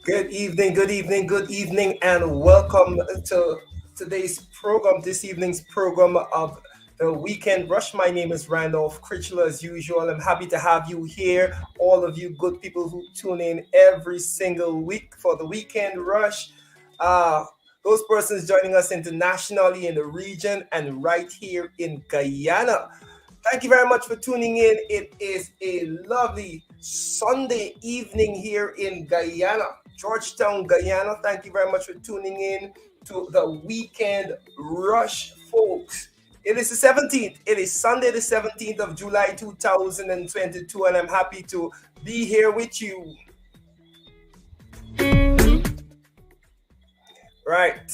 Good evening, and welcome to today's program, this evening's program of the Weekend Rush. My name is Randolph Critchlow, as usual. I'm happy to have you here, all of you good people who tune in every single week for the Weekend Rush. Uh, those persons joining us internationally in the region and right here in Guyana. Thank you very much for tuning in. It is a lovely Sunday evening here in Guyana, Georgetown, Guyana. Thank you very much for tuning in to the Weekend Rush, folks. It is the 17th. It is Sunday, the 17th of July, 2022, and I'm happy to be here with you. Right.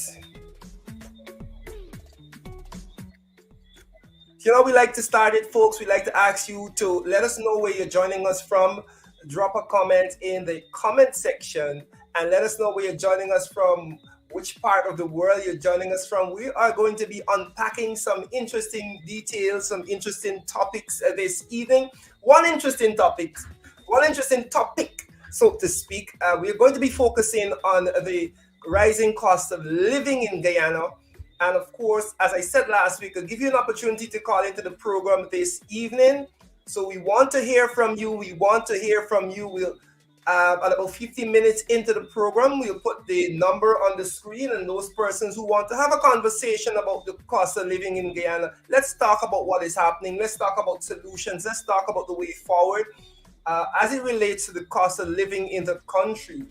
We like to start it, folks. We like to ask you to let us know where you're joining us from. Drop a comment in the comment section and let us know where you're joining us from, which part of the world you're joining us from. We are going to be unpacking some interesting details, some interesting topics this evening. One interesting topic, so to speak. We're going to be focusing on the rising cost of living in Guyana. And of course, as I said last week, I'll give you an opportunity to call into the program this evening. So we want to hear from you. We'll at about 15 minutes into the program, we'll put the number on the screen, and those persons who want to have a conversation about the cost of living in Guyana, let's talk about what is happening. Let's talk about solutions. Let's talk about the way forward as it relates to the cost of living in the country.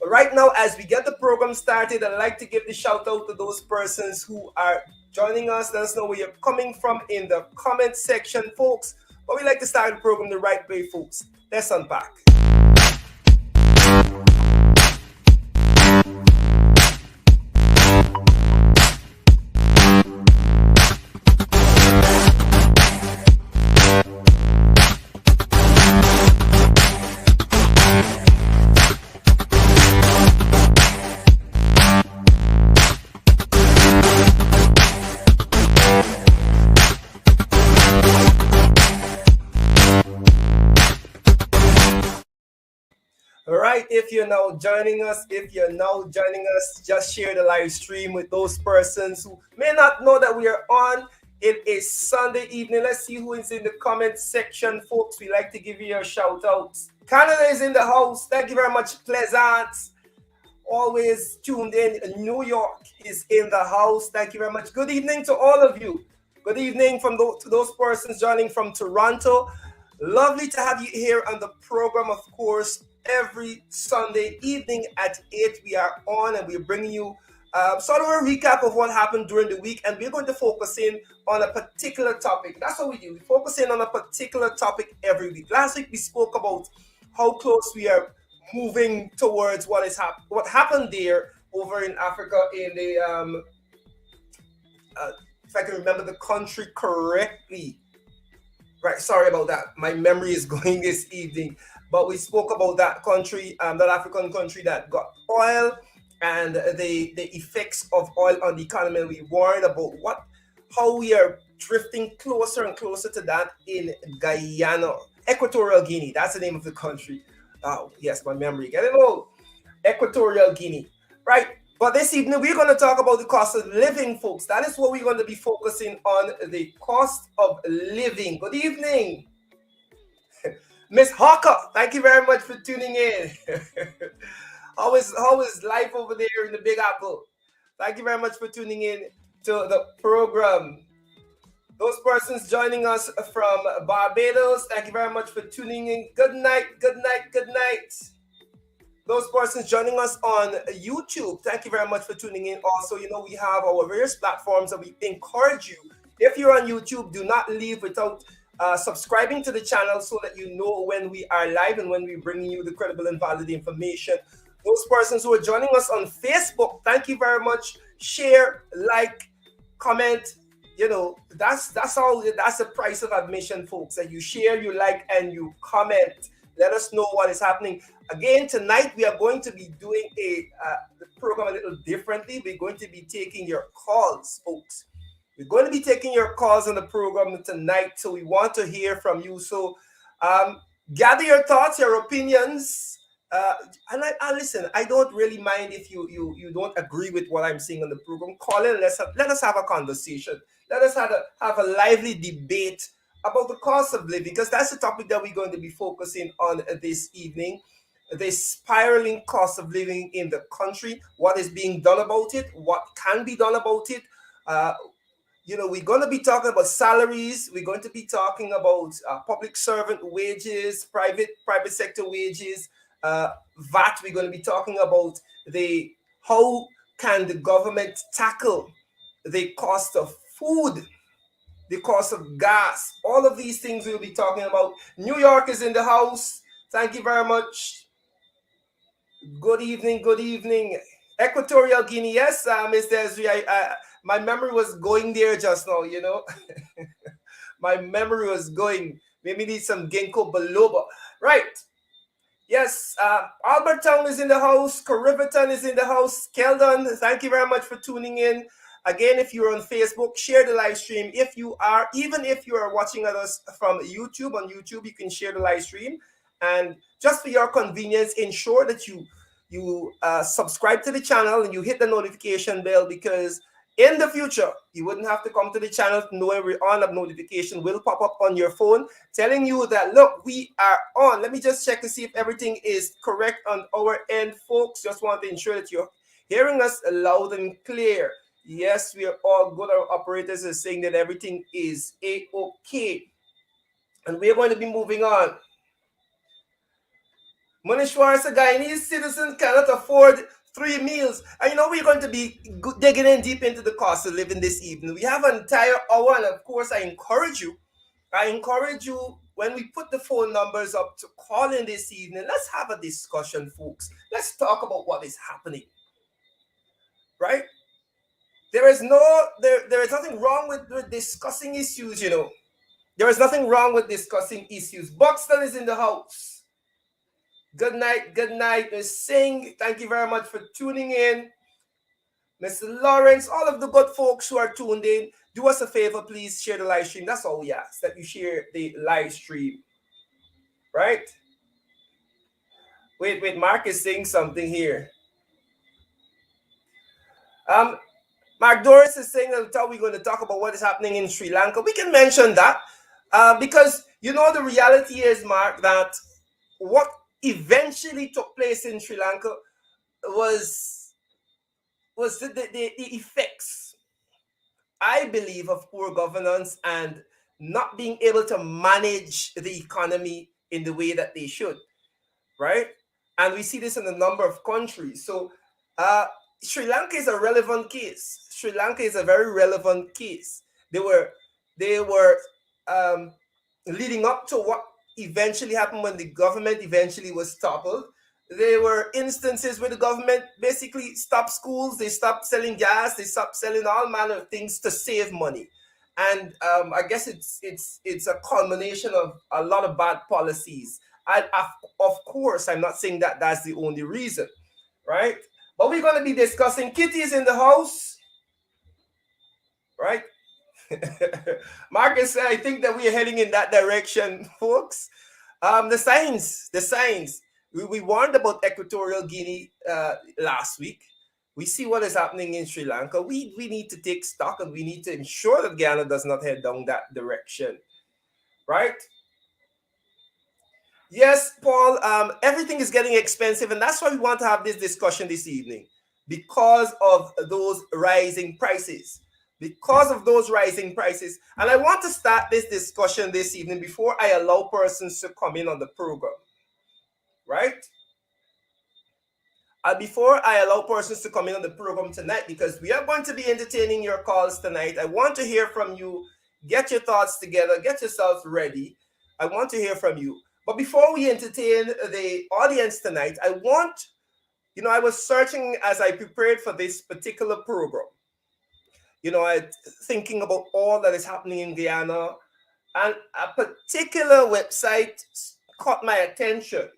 But right now, as we get the program started, I'd like to give the shout out to those persons who are joining us. Let us know where you're coming from in the comment section, folks. But we like to start the program the right way, folks. Let's unpack. All right, if you're now joining us, just share the live stream with those persons who may not know that we are on. It is Sunday evening. Let's see who is in the comment section, folks. We like to give you a shout out. Canada is in the house. Thank you very much, Pleasant. Always tuned in. New York is in the house. Thank you very much. Good evening to all of you. Good evening to those persons joining from Toronto. Lovely to have you here on the program, of course. Every Sunday evening at 8, we are on and we're bringing you sort of a recap of what happened during the week. And we're going to focus in on a particular topic. That's what we do. We focus in on a particular topic every week. Last week, we spoke about how close we are moving towards what happened there over in Africa in the if I can remember the country correctly. Right, sorry about that. My memory is going this evening. But we spoke about that country, that African country that got oil and the effects of oil on the economy. We warned about how we are drifting closer and closer to that in Guyana, Equatorial Guinea. That's the name of the country. Oh, yes, my memory getting old. Equatorial Guinea. Right. But this evening, we're going to talk about the cost of living, folks. That is what we're going to be focusing on, the cost of living. Good evening, Miss Hawker. Thank you very much for tuning in. how is life over there in the Big Apple? Thank you very much for tuning in to the program. Those persons joining us from Barbados, thank you very much for tuning in. Good night, good night, good night. Those persons joining us on YouTube, thank you very much for tuning in. Also, we have our various platforms that we encourage you. If you're on YouTube, do not leave without subscribing to the channel so that you know when we are live and when we're bringing you the credible and valid information. Those persons who are joining us on Facebook, thank you very much. Share, like, comment. That's all. That's the price of admission, folks. That you share, you like, and you comment. Let us know what is happening. Again, tonight we are going to be doing the program a little differently. We're going to be taking your calls, folks. We're going to be taking your calls on the program tonight, so we want to hear from you. So gather your thoughts, your opinions, Uh, and I listen. I don't really mind if you don't agree with what I'm saying on the program. Call in. Let us have a conversation. Let us have a lively debate about the cost of living, because that's the topic that we're going to be focusing on this evening. The spiraling cost of living in the country. What is being done about it? What can be done about it? Uh, we're going to be talking about salaries. We're going to be talking about public servant wages, private sector wages, VAT. We're going to be talking about the how can the government tackle the cost of food, the cost of gas. All of these things we'll be talking about. New York is in the house. Thank you very much. Good evening. Good evening. Equatorial Guinea. Yes, Mr. Ezri. My memory was going there just now. My memory was going. Maybe need some ginkgo biloba. Right. Yes, Albertown is in the house. Cariveton is in the house. Keldon, thank you very much for tuning in. Again, if you're on Facebook, share the live stream. Even if you are watching us from YouTube, on YouTube, you can share the live stream. And just for your convenience, ensure that you subscribe to the channel and you hit the notification bell, because in the future, you wouldn't have to come to the channel to know every on a notification will pop up on your phone telling you that, look, we are on. Let me just check to see if everything is correct on our end, folks. Just want to ensure that you're hearing us loud and clear. Yes, we are all good. Our operators are saying that everything is A-OK. And we're going to be moving on. Manishwar, a Guyanese citizen cannot afford 3 meals. And we're going to be digging in deep into the cost of living this evening. We have an entire hour, and of course, I encourage you, when we put the phone numbers up, to call in this evening. Let's have a discussion, folks. Let's talk about what is happening. Right? There is nothing wrong with discussing issues, There is nothing wrong with discussing issues. Buxton is in the house. Good night, Ms. Singh. Thank you very much for tuning in. Mr. Lawrence, all of the good folks who are tuned in, do us a favor, please share the live stream. That's all we ask, that you share the live stream. Right? Wait, Mark is saying something here. Mark Doris is saying that we're going to talk about what is happening in Sri Lanka. We can mention that because the reality is, Mark, that what eventually took place in Sri Lanka was the effects, I believe, of poor governance and not being able to manage the economy in the way that they should, right? And we see this in a number of countries. So Sri Lanka is a relevant case. Sri Lanka is a very relevant case. They were leading up to what eventually happened when the government eventually was toppled. There were instances where the government basically stopped schools, they stopped selling gas, they stopped selling all manner of things to save money. And I guess it's a culmination of a lot of bad policies. Of course, I'm not saying that that's the only reason, right? But we're going to be discussing. Kitty's in the house, right? Marcus, I think that we are heading in that direction, folks. The signs. We warned about Equatorial Guinea last week. We see what is happening in Sri Lanka. We need to take stock, and we need to ensure that Ghana does not head down that direction, right? Yes, Paul, everything is getting expensive, and that's why we want to have this discussion this evening, because of those rising prices. Because of those rising prices. And I want to start this discussion this evening before I allow persons to come in on the program, right? Before I allow persons to come in on the program tonight, because we are going to be entertaining your calls tonight. I want to hear from you. Get your thoughts together. Get yourselves ready. I want to hear from you. But before we entertain the audience tonight, I was searching as I prepared for this particular program. I thinking about all that is happening in Guyana, and a particular website caught my attention.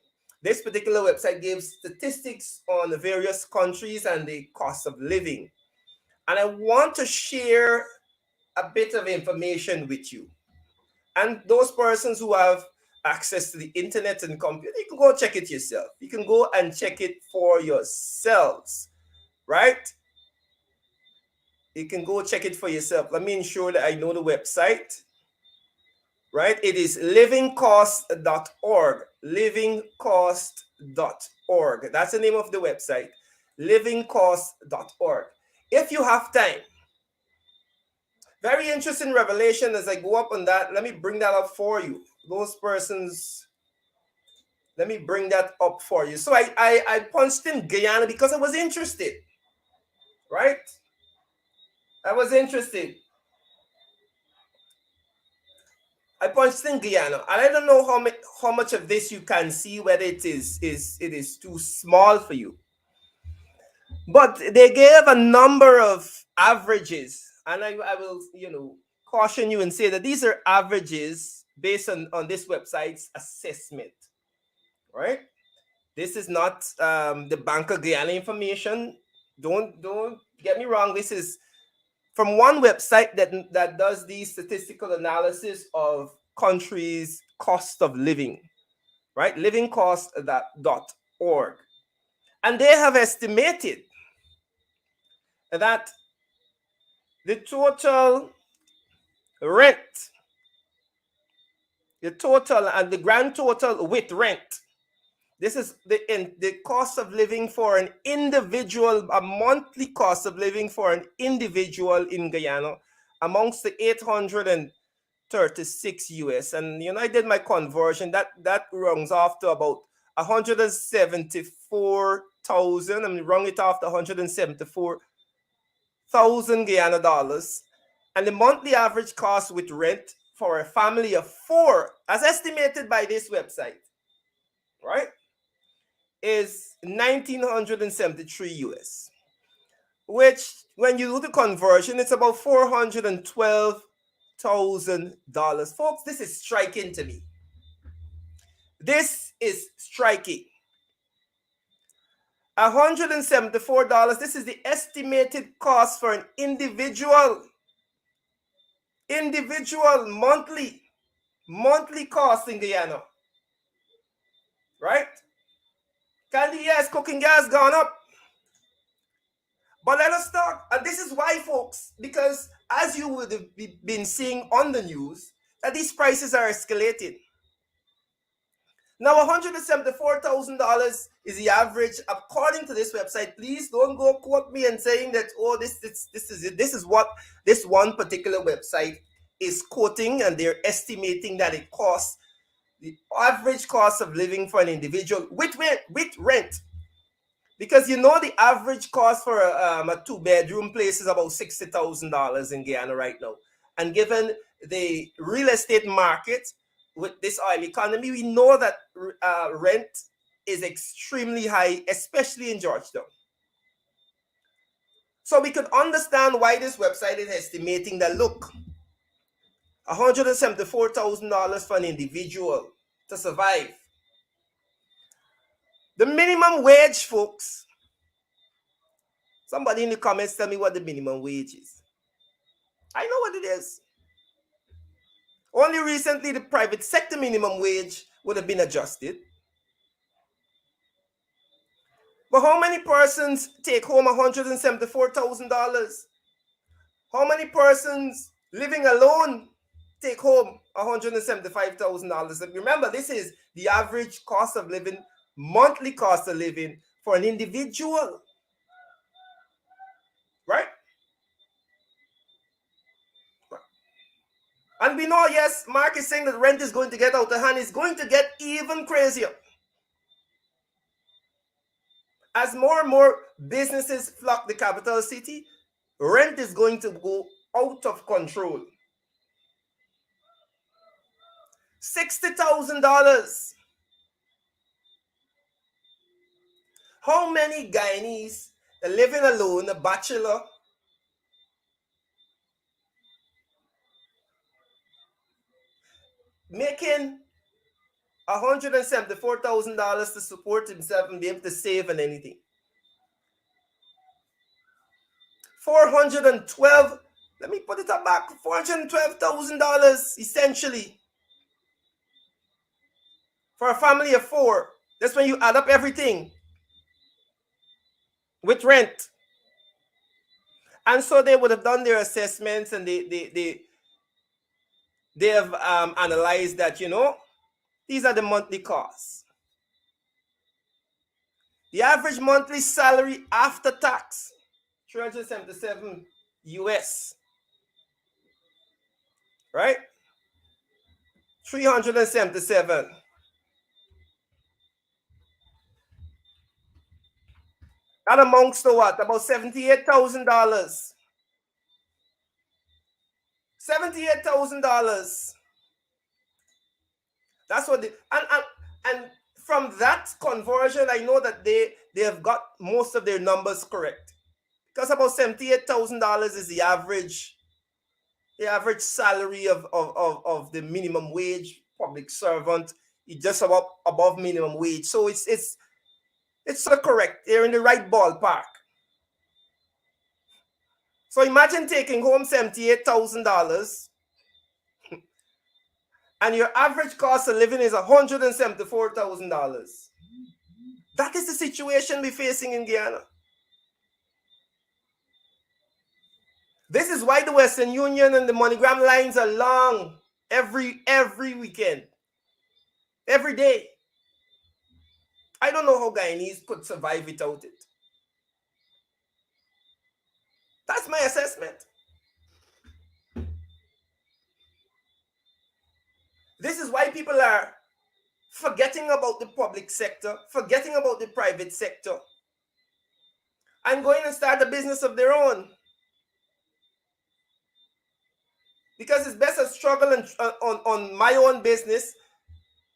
This particular website gives statistics on the various countries and the cost of living. And I want to share a bit of information with you. And those persons who have access to the internet and computer, you can go check it yourself. You can go and check it for yourselves, right? You can go check it for yourself. Let me ensure that I know the website, right? It is livingcost.org. Livingcost.org. That's the name of the website. Livingcost.org. If you have time, very interesting revelation as I go up on that. Let me bring that up for you. Those persons, let me bring that up for you. So I punched in Guyana because I was interested, right? I was interested. I punched in Guyana, and I don't know how much of this you can see, whether it is too small for you. But they gave a number of averages, and I will caution you and say that these are averages based on this website's assessment, right? This is not the Bank of Guyana information. Don't get me wrong. This is from one website that does the statistical analysis of countries' cost of living, right? Livingcost.org. And they have estimated that the total rent, the total and the grand total with rent, this is the cost of living for an individual, a monthly cost of living for an individual in Guyana amongst the 836 US. And I did my conversion. That runs off to about 174,000. I mean, rung it off to 174,000 Guyana dollars. And the monthly average cost with rent for a family of 4, as estimated by this website, right, is 1,973 US, which when you do the conversion, it's about $412,000. Folks, this is striking to me. This is striking. $174. This is the estimated cost for an individual monthly cost in Guyana, right? Candy, yes, cooking gas gone up. But let us talk, and this is why, folks, because as you would have been seeing on the news, that these prices are escalating. Now, $174,000 is the average according to this website. Please don't go quote me and saying that, oh, this is it. This is what this one particular website is quoting, and they're estimating that it costs the average cost of living for an individual with rent. Because the average cost for a 2-bedroom place is about $60,000 in Guyana right now. And given the real estate market with this oil economy, we know that rent is extremely high, especially in Georgetown. So we could understand why this website is estimating that, look, $174,000 for an individual to survive. The minimum wage, folks. Somebody in the comments tell me what the minimum wage is. I know what it is. Only recently the private sector minimum wage would have been adjusted. But how many persons take home $174,000? How many persons living alone take home $175,000? Remember, this is the average cost of living, monthly cost of living for an individual. Right? And we know, yes, Mark is saying that rent is going to get out of hand. It's going to get even crazier. As more and more businesses flock the capital city, rent is going to go out of control. $60,000. How many Guyanese living alone, a bachelor, making $174,000 to support himself and be able to save on anything? $412,000. Let me put it up back. $412,000 essentially. for a family of 4. That's when you add up everything with rent. And so they would have done their assessments, and they have analyzed that, these are the monthly costs. The average monthly salary after tax, 377 US, right? 377. That amounts to what? About $78,000. $78,000. That's what and from that conversion, I know that they have got most of their numbers correct. Because about $78,000 is the average salary of the minimum wage public servant. It's just above minimum wage. So it's so correct. They're in the right ballpark. So imagine taking home $78,000 and your average cost of living is $174,000. That is the situation we're facing in Guyana. This is why the Western Union and the MoneyGram lines are long every weekend, every day. I don't know how Guyanese could survive without it. That's my assessment. This is why people are forgetting about the public sector, forgetting about the private sector, and going and start a business of their own. Because it's best to struggle on my own business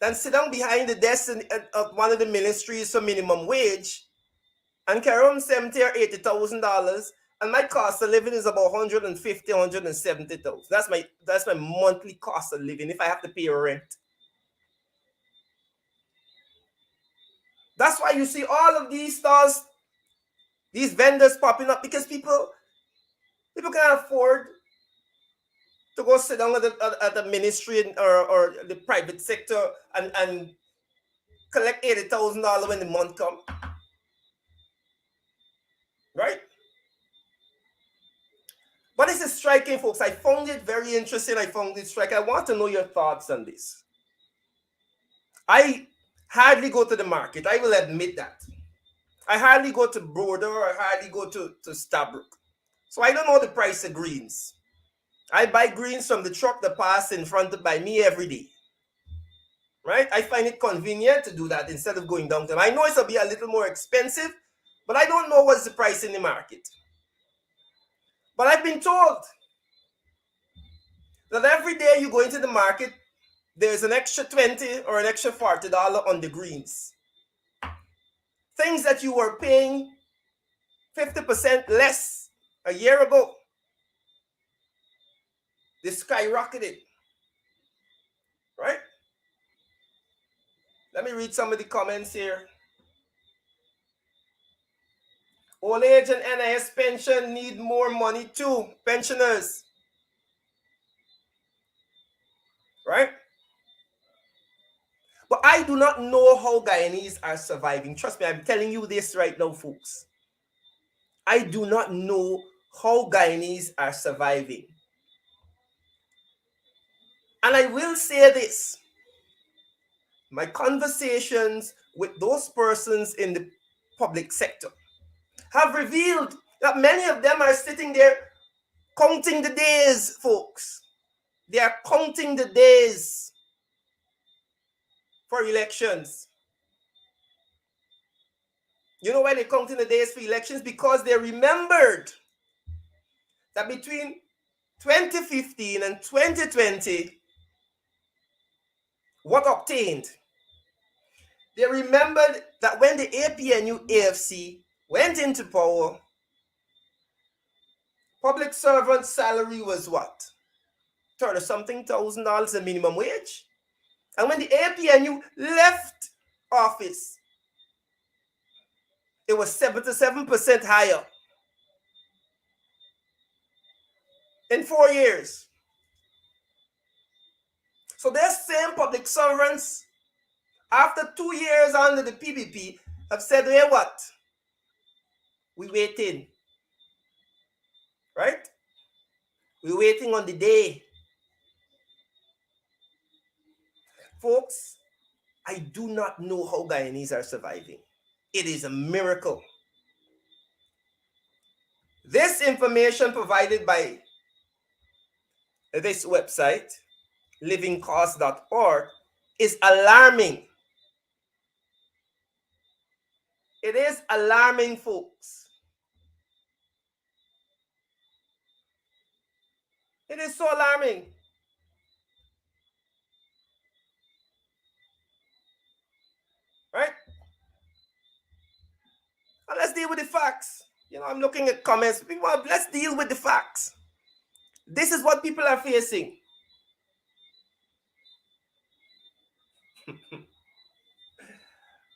than sit down behind the desk at one of the ministries for minimum wage and carry home $70,000 or $80,000, and my cost of living is about $150,000, $170,000. That's my monthly cost of living if I have to pay rent. That's why you see all of these stores, these vendors popping up, because people can't afford to go sit down at the ministry or the private sector and collect $80,000 when the month comes. Right? But this is striking, folks. I found it very interesting. I found it striking. I want to know your thoughts on this. I hardly go to the market. I will admit that. I hardly go to Border, or I hardly go to Stabrook. So I don't know the price of greens. I buy greens from the truck that passes in front of by me every day. Right? I find it convenient to do that instead of going down to them. I know it'll be a little more expensive, but I don't know what's the price in the market. But I've been told that every day you go into the market, there's an extra $20 or an extra $40 on the greens. Things that you were paying 50% less a year ago, they skyrocketed. Right? Let me read some of the comments here. Old age and NIS pension need more money too, pensioners. Right? But I do not know how Guyanese are surviving. Trust me, I'm telling you this right now, folks. I do not know how Guyanese are surviving. And I will say this. My conversations with those persons in the public sector have revealed that many of them are sitting there counting the days, folks. They are counting the days for elections. You know why they're counting the days for elections? Because they remembered that between 2015 and 2020, what obtained? They remembered that when the APNU AFC went into power, public servant salary was what? $30-something thousand a minimum wage. And when the APNU left office, it was 77% higher in 4 years. So their same public servants after 2 years under the PPP, have said, hey, what? We waiting. Right? We're waiting on the day. Folks, I do not know how Guyanese are surviving. It is a miracle. This information provided by this website, livingcost.org, is alarming. It is alarming, folks. It is so alarming. Right? And let's deal with the facts. I'm looking at comments. Let's deal with the facts. This is what people are facing.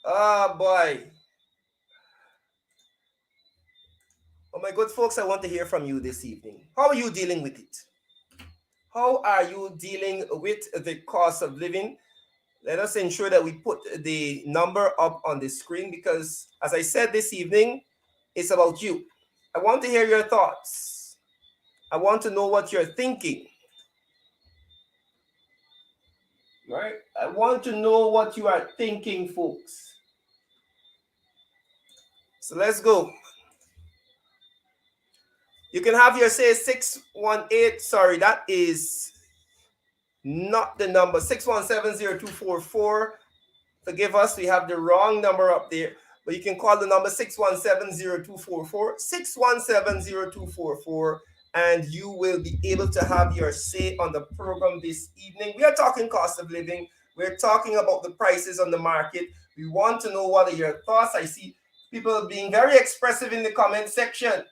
Oh, boy. Oh, my good folks, I want to hear from you this evening. How are you dealing with it? How are you dealing with the cost of living? Let us ensure that we put the number up on the screen because, as I said this evening, it's about you. I want to hear your thoughts. I want to know what you're thinking. Right? I want to know what you are thinking, folks. So let's go. You can have your say 618. Sorry, that is not the number. 617-0244. Forgive us, we have the wrong number up there. But you can call the number 617-0244. 617-0244. And you will be able to have your say on the program this evening. We are talking cost of living. We're talking about the prices on the market. We want to know what are your thoughts. I see people being very expressive in the comment section.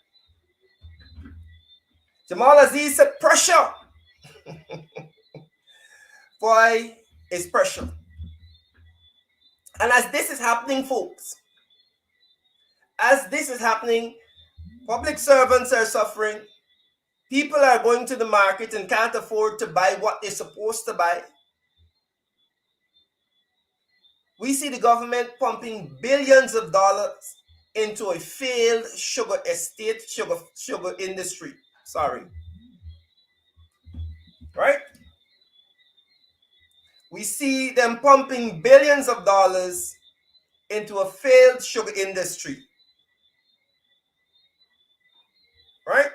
Jamal Aziz said pressure. Boy, it's pressure. And as this is happening, folks, as this is happening, public servants are suffering. People are going to the market and can't afford to buy what they're supposed to buy. We see the government pumping billions of dollars into a failed sugar estate, sugar industry. Sorry. Right? We see them pumping billions of dollars into a failed sugar industry. Right?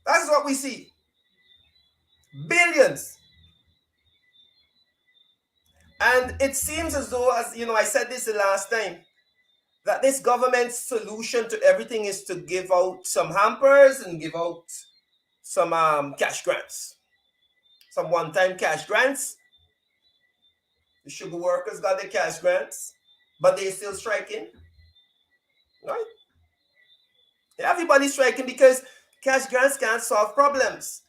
That's what we see. Billions. And it seems as though, as I said this the last time, that this government's solution to everything is to give out some hampers and give out some cash grants. Some one-time cash grants. The sugar workers got their cash grants, but they're still striking. Right? Everybody's striking because cash grants can't solve problems.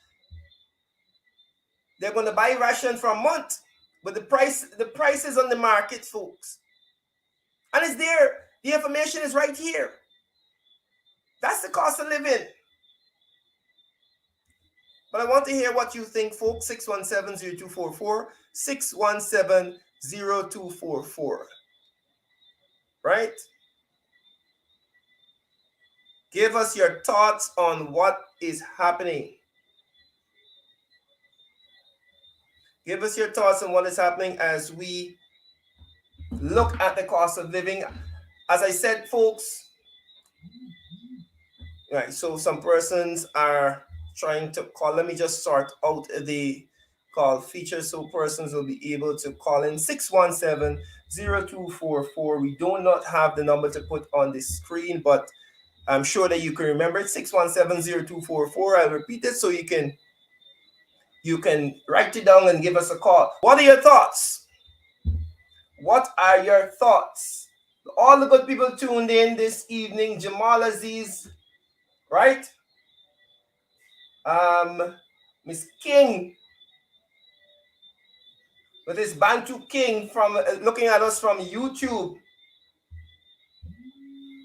They're going to buy ration for a month, but the price is on the market, folks. And it's there. The information is right here. That's the cost of living. But I want to hear what you think, folks. 617-0244. 617-0244. Right? Give us your thoughts on what is happening. Give us your thoughts on what is happening as we look at the cost of living. As I said, folks, right, so some persons are trying to call. Let me just sort out the call feature so persons will be able to call in. 617-0244. We do not have the number to put on the screen, but I'm sure that you can remember it. 617-0244. I'll repeat it so you can write it down and give us a call. What are your thoughts? What are your thoughts? All the good people tuned in this evening. Jamal Aziz, right? Miss King, with this Bantu King from looking at us from YouTube.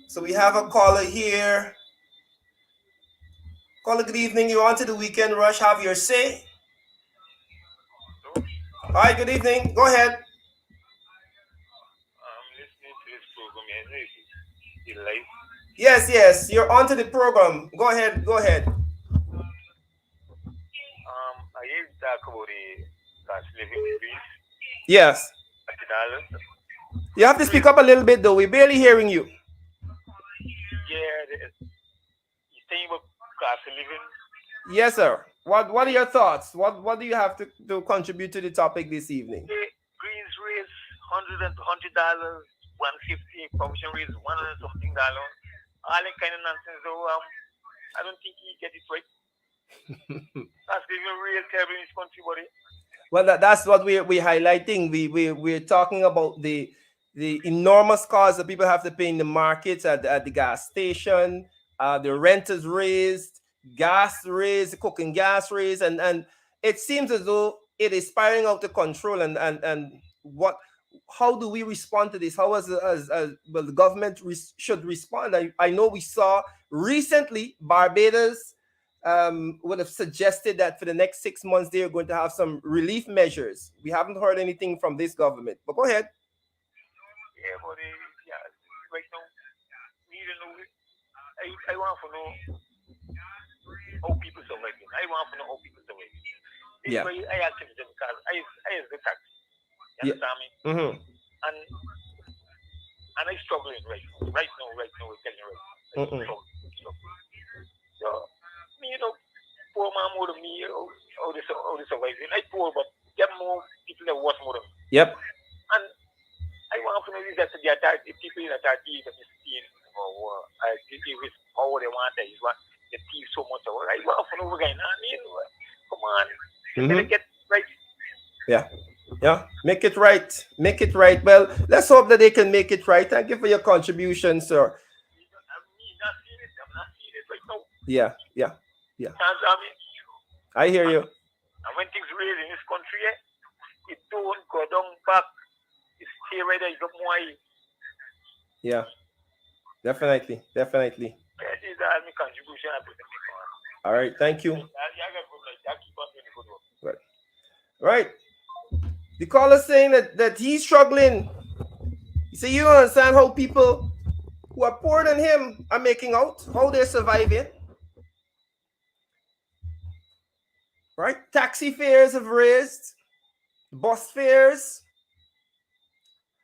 So we have a caller here. Caller, good evening. You're on to the Weekend Rush. Have your say. All right, good evening. Go ahead. in life. Yes, yes, you're onto the program. Go ahead, go ahead. I hear you talk about the cost living increase, Yes. $30. You have to speak Increase, up a little bit though. We're barely hearing you. yeah, you saying about cost of living, Yes, sir. What are your thoughts? What do you have to contribute to the topic this evening? the greens raise $100, $150, provision raise 100 something dollars. All that kind of nonsense. So I don't think he get it right. Cost living real terrible in this country, buddy. Well, that's what we're highlighting. We're talking about the enormous cost that people have to pay in the markets at the gas station, the rent is raised, gas raised, cooking gas raised, and it seems as though it is spiraling out of control. And what how do we respond to this? How as well the government should respond? I know we saw recently Barbados would have suggested that for the next 6 months they are going to have some relief measures. We haven't heard anything from this government. But go ahead. Yeah, buddy. Yeah, right now, we don't know. I want to know how people surviving. I want to know how people surviving. This is Yeah. why I ask you because I is the tax. You Yeah. understand me? Mm-hmm. And I struggling right now. Right now, we're telling you right now. I Mm-mm. struggle. So, me, poor man more than me, how they surviving. I poor, but there are more people that worse more than me. Yep. And I want to know is that the people in the 30 that is seeing or they with power they want that is what they thief so much. Or I want to know again. I mean, come on, they better Mm-hmm. get right. Yeah. Yeah. Make it right. Make it right. Well, let's hope that they can make it right. Thank you for your contribution, sir. Me not seeing it. I'm not seeing it right now. Yeah. Yeah. Yeah. And I mean, I hear and, you. and when things raise in this country, it don't go down back. It stay right there. It's up more. Yeah. Definitely. Definitely. That is all my contribution I put in the car. All right. Thank you. I got good night. I keep on doing the good work. Right. Right. The caller saying that he's struggling. You see, you don't understand how people who are poorer than him are making out, how they're surviving. Right? Taxi fares have raised, bus fares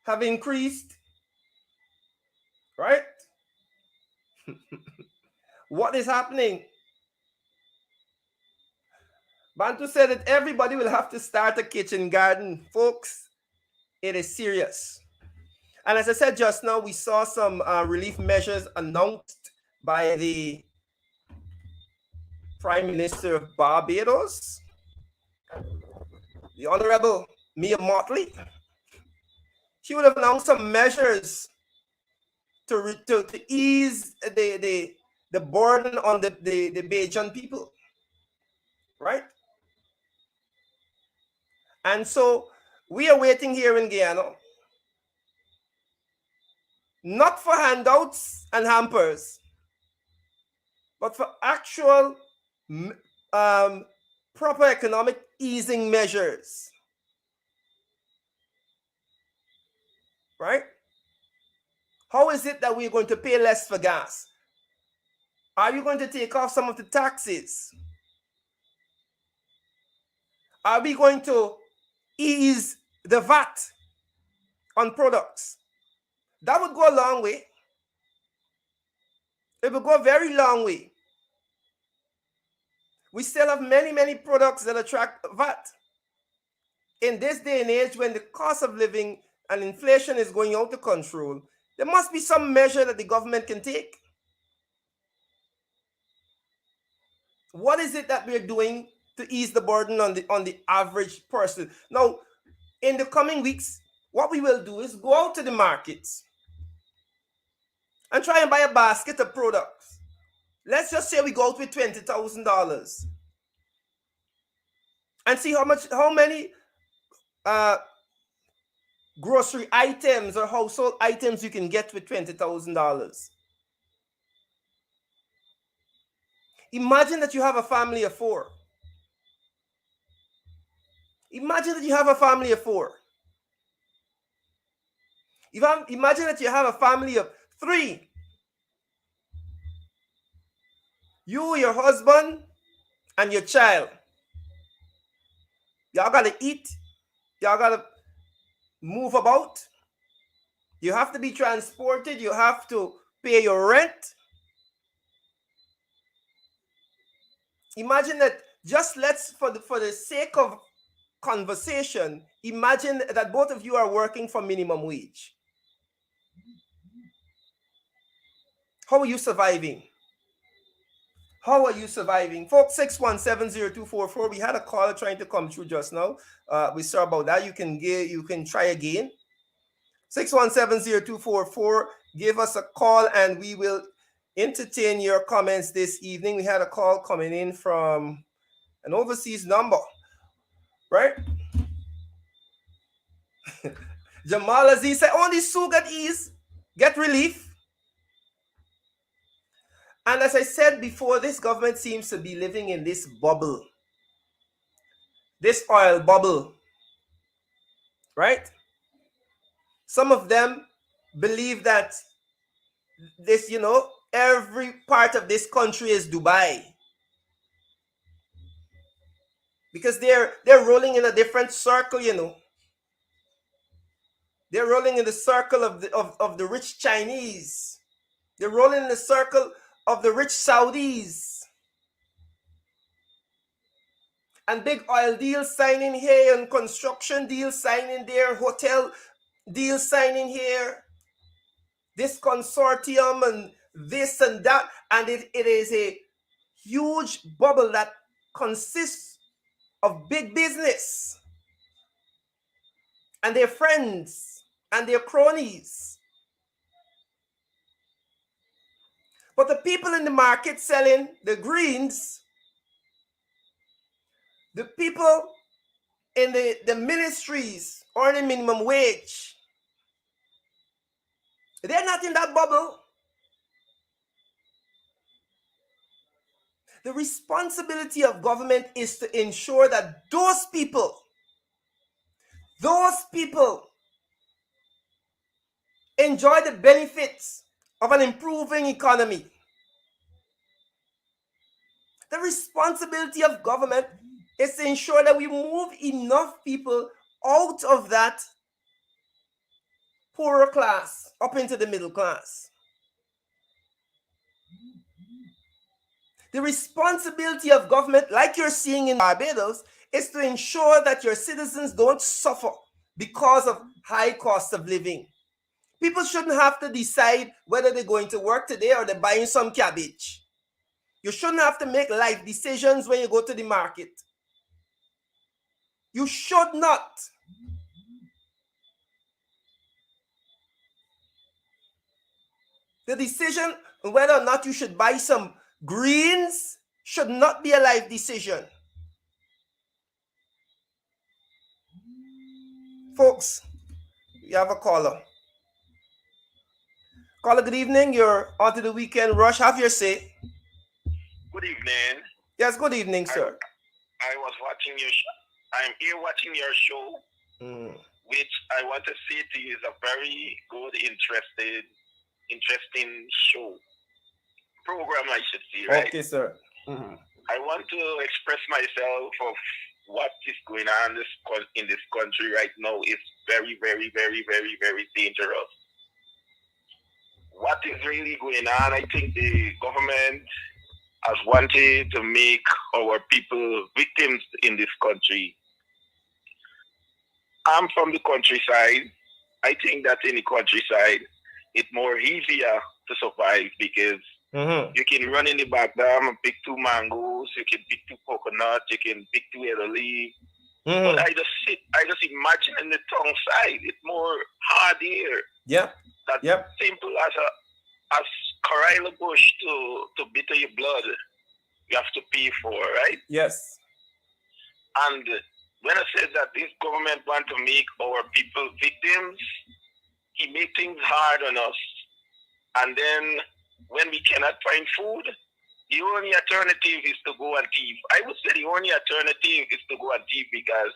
have increased. Right? What is happening? Bantu said that everybody will have to start a kitchen garden. Folks, it is serious. And as I said just now, we saw some relief measures announced by the Prime Minister of Barbados, the Honorable Mia Motley. She would have announced some measures to ease the burden on the Bajan people, right? And so we are waiting here in Guyana, not for handouts and hampers, but for actual um, proper economic easing measures, right? How is it that we're going to pay less for gas? Are you going to take off some of the taxes? Are we going to ease the VAT on products? That would go a long way. It would go a very long way. We still have many, many products that attract VAT. In this day and age, when the cost of living and inflation is going out of control, there must be some measure that the government can take. What is it that we're doing to ease the burden on the average person? Now, in the coming weeks, what we will do is go out to the markets and try and buy a basket of products. Let's just say we go out with $20,000 and see how many uh, grocery items or household items you can get with $20,000. Imagine that you have a family of four. Imagine that you have a family of four. Imagine that you have a family of three. You, your husband, and your child. Y'all gotta eat. Y'all gotta move about. You have to be transported. You have to pay your rent. Imagine that. Just let's for the sake of conversation, imagine that both of you are working for minimum wage. How are you surviving? How are you surviving? Folks, 6170244. We had a caller trying to come through just now. We saw about that. You can try again. 6170244. Give us a call and we will entertain your comments this evening. We had a call coming in from an overseas number, right? Jamal Aziz said, only Sue got ease, get relief. And as I said before, this government seems to be living in this bubble, this oil bubble, right? Some of them believe that this, every part of this country is Dubai. Because they're rolling in a different circle, They're rolling in the circle of the rich Chinese. They're rolling in the circle of the rich Saudis. And big oil deals signing here, and construction deals signing there, hotel deals signing here. This consortium and this and that. And it is a huge bubble that consists of big business and their friends and their cronies. But the people in the market selling the greens, the people in the ministries earning minimum wage, they're not in that bubble. The responsibility of government is to ensure that those people enjoy the benefits of an improving economy. The responsibility of government is to ensure that we move enough people out of that poorer class up into the middle class. The responsibility of government, like you're seeing in Barbados, is to ensure that your citizens don't suffer because of high cost of living. People shouldn't have to decide whether they're going to work today or they're buying some cabbage. You shouldn't have to make life decisions when you go to the market. You should not. The decision on whether or not you should buy some greens should not be a life decision. Folks, we have a caller. Caller, good evening. You're onto the weekend rush. Have your say. Good evening. Yes, good evening, sir. I was watching your show. I'm here watching your show, which I want to say to you is a very good, interesting show. Program, I should say, right? Okay, sir. I want to express myself of what is going on in this country right now. Is very, very, very, very, very dangerous. What is really going on? I think the government has wanted to make our people victims in this country. I'm from the countryside. I think that in the countryside, it's more easier to survive because you can run in the back dam and pick 2 mangoes, you can pick 2 coconuts, you can pick 2 yellow leaf. But I just imagine in the town side, it's more hard here. Yeah. That simple as Corilla bush to bitter your blood, you have to pay for, right? Yes. And when I said that this government want to make our people victims, he make things hard on us. And then when we cannot find food, the only alternative is to go and thief. I would say the only alternative is to go and thief because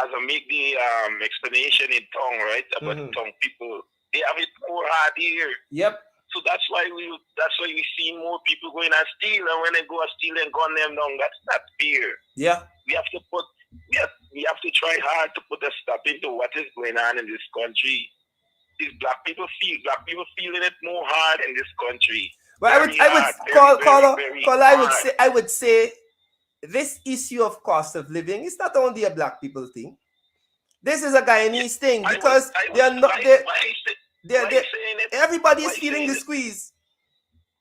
as I make the explanation in tongue, right, about the tongue people, they have it more hard here. Yep. So that's why we see more people going and steal, and when they go and steal and gun them down, that's not fair. Yeah. We have to try hard to put a stop into what is going on in this country. These black people feeling it more hard in this country. Well, I would say this issue of cost of living is not only a black people thing. This is a Guyanese thing because everybody is feeling the squeeze.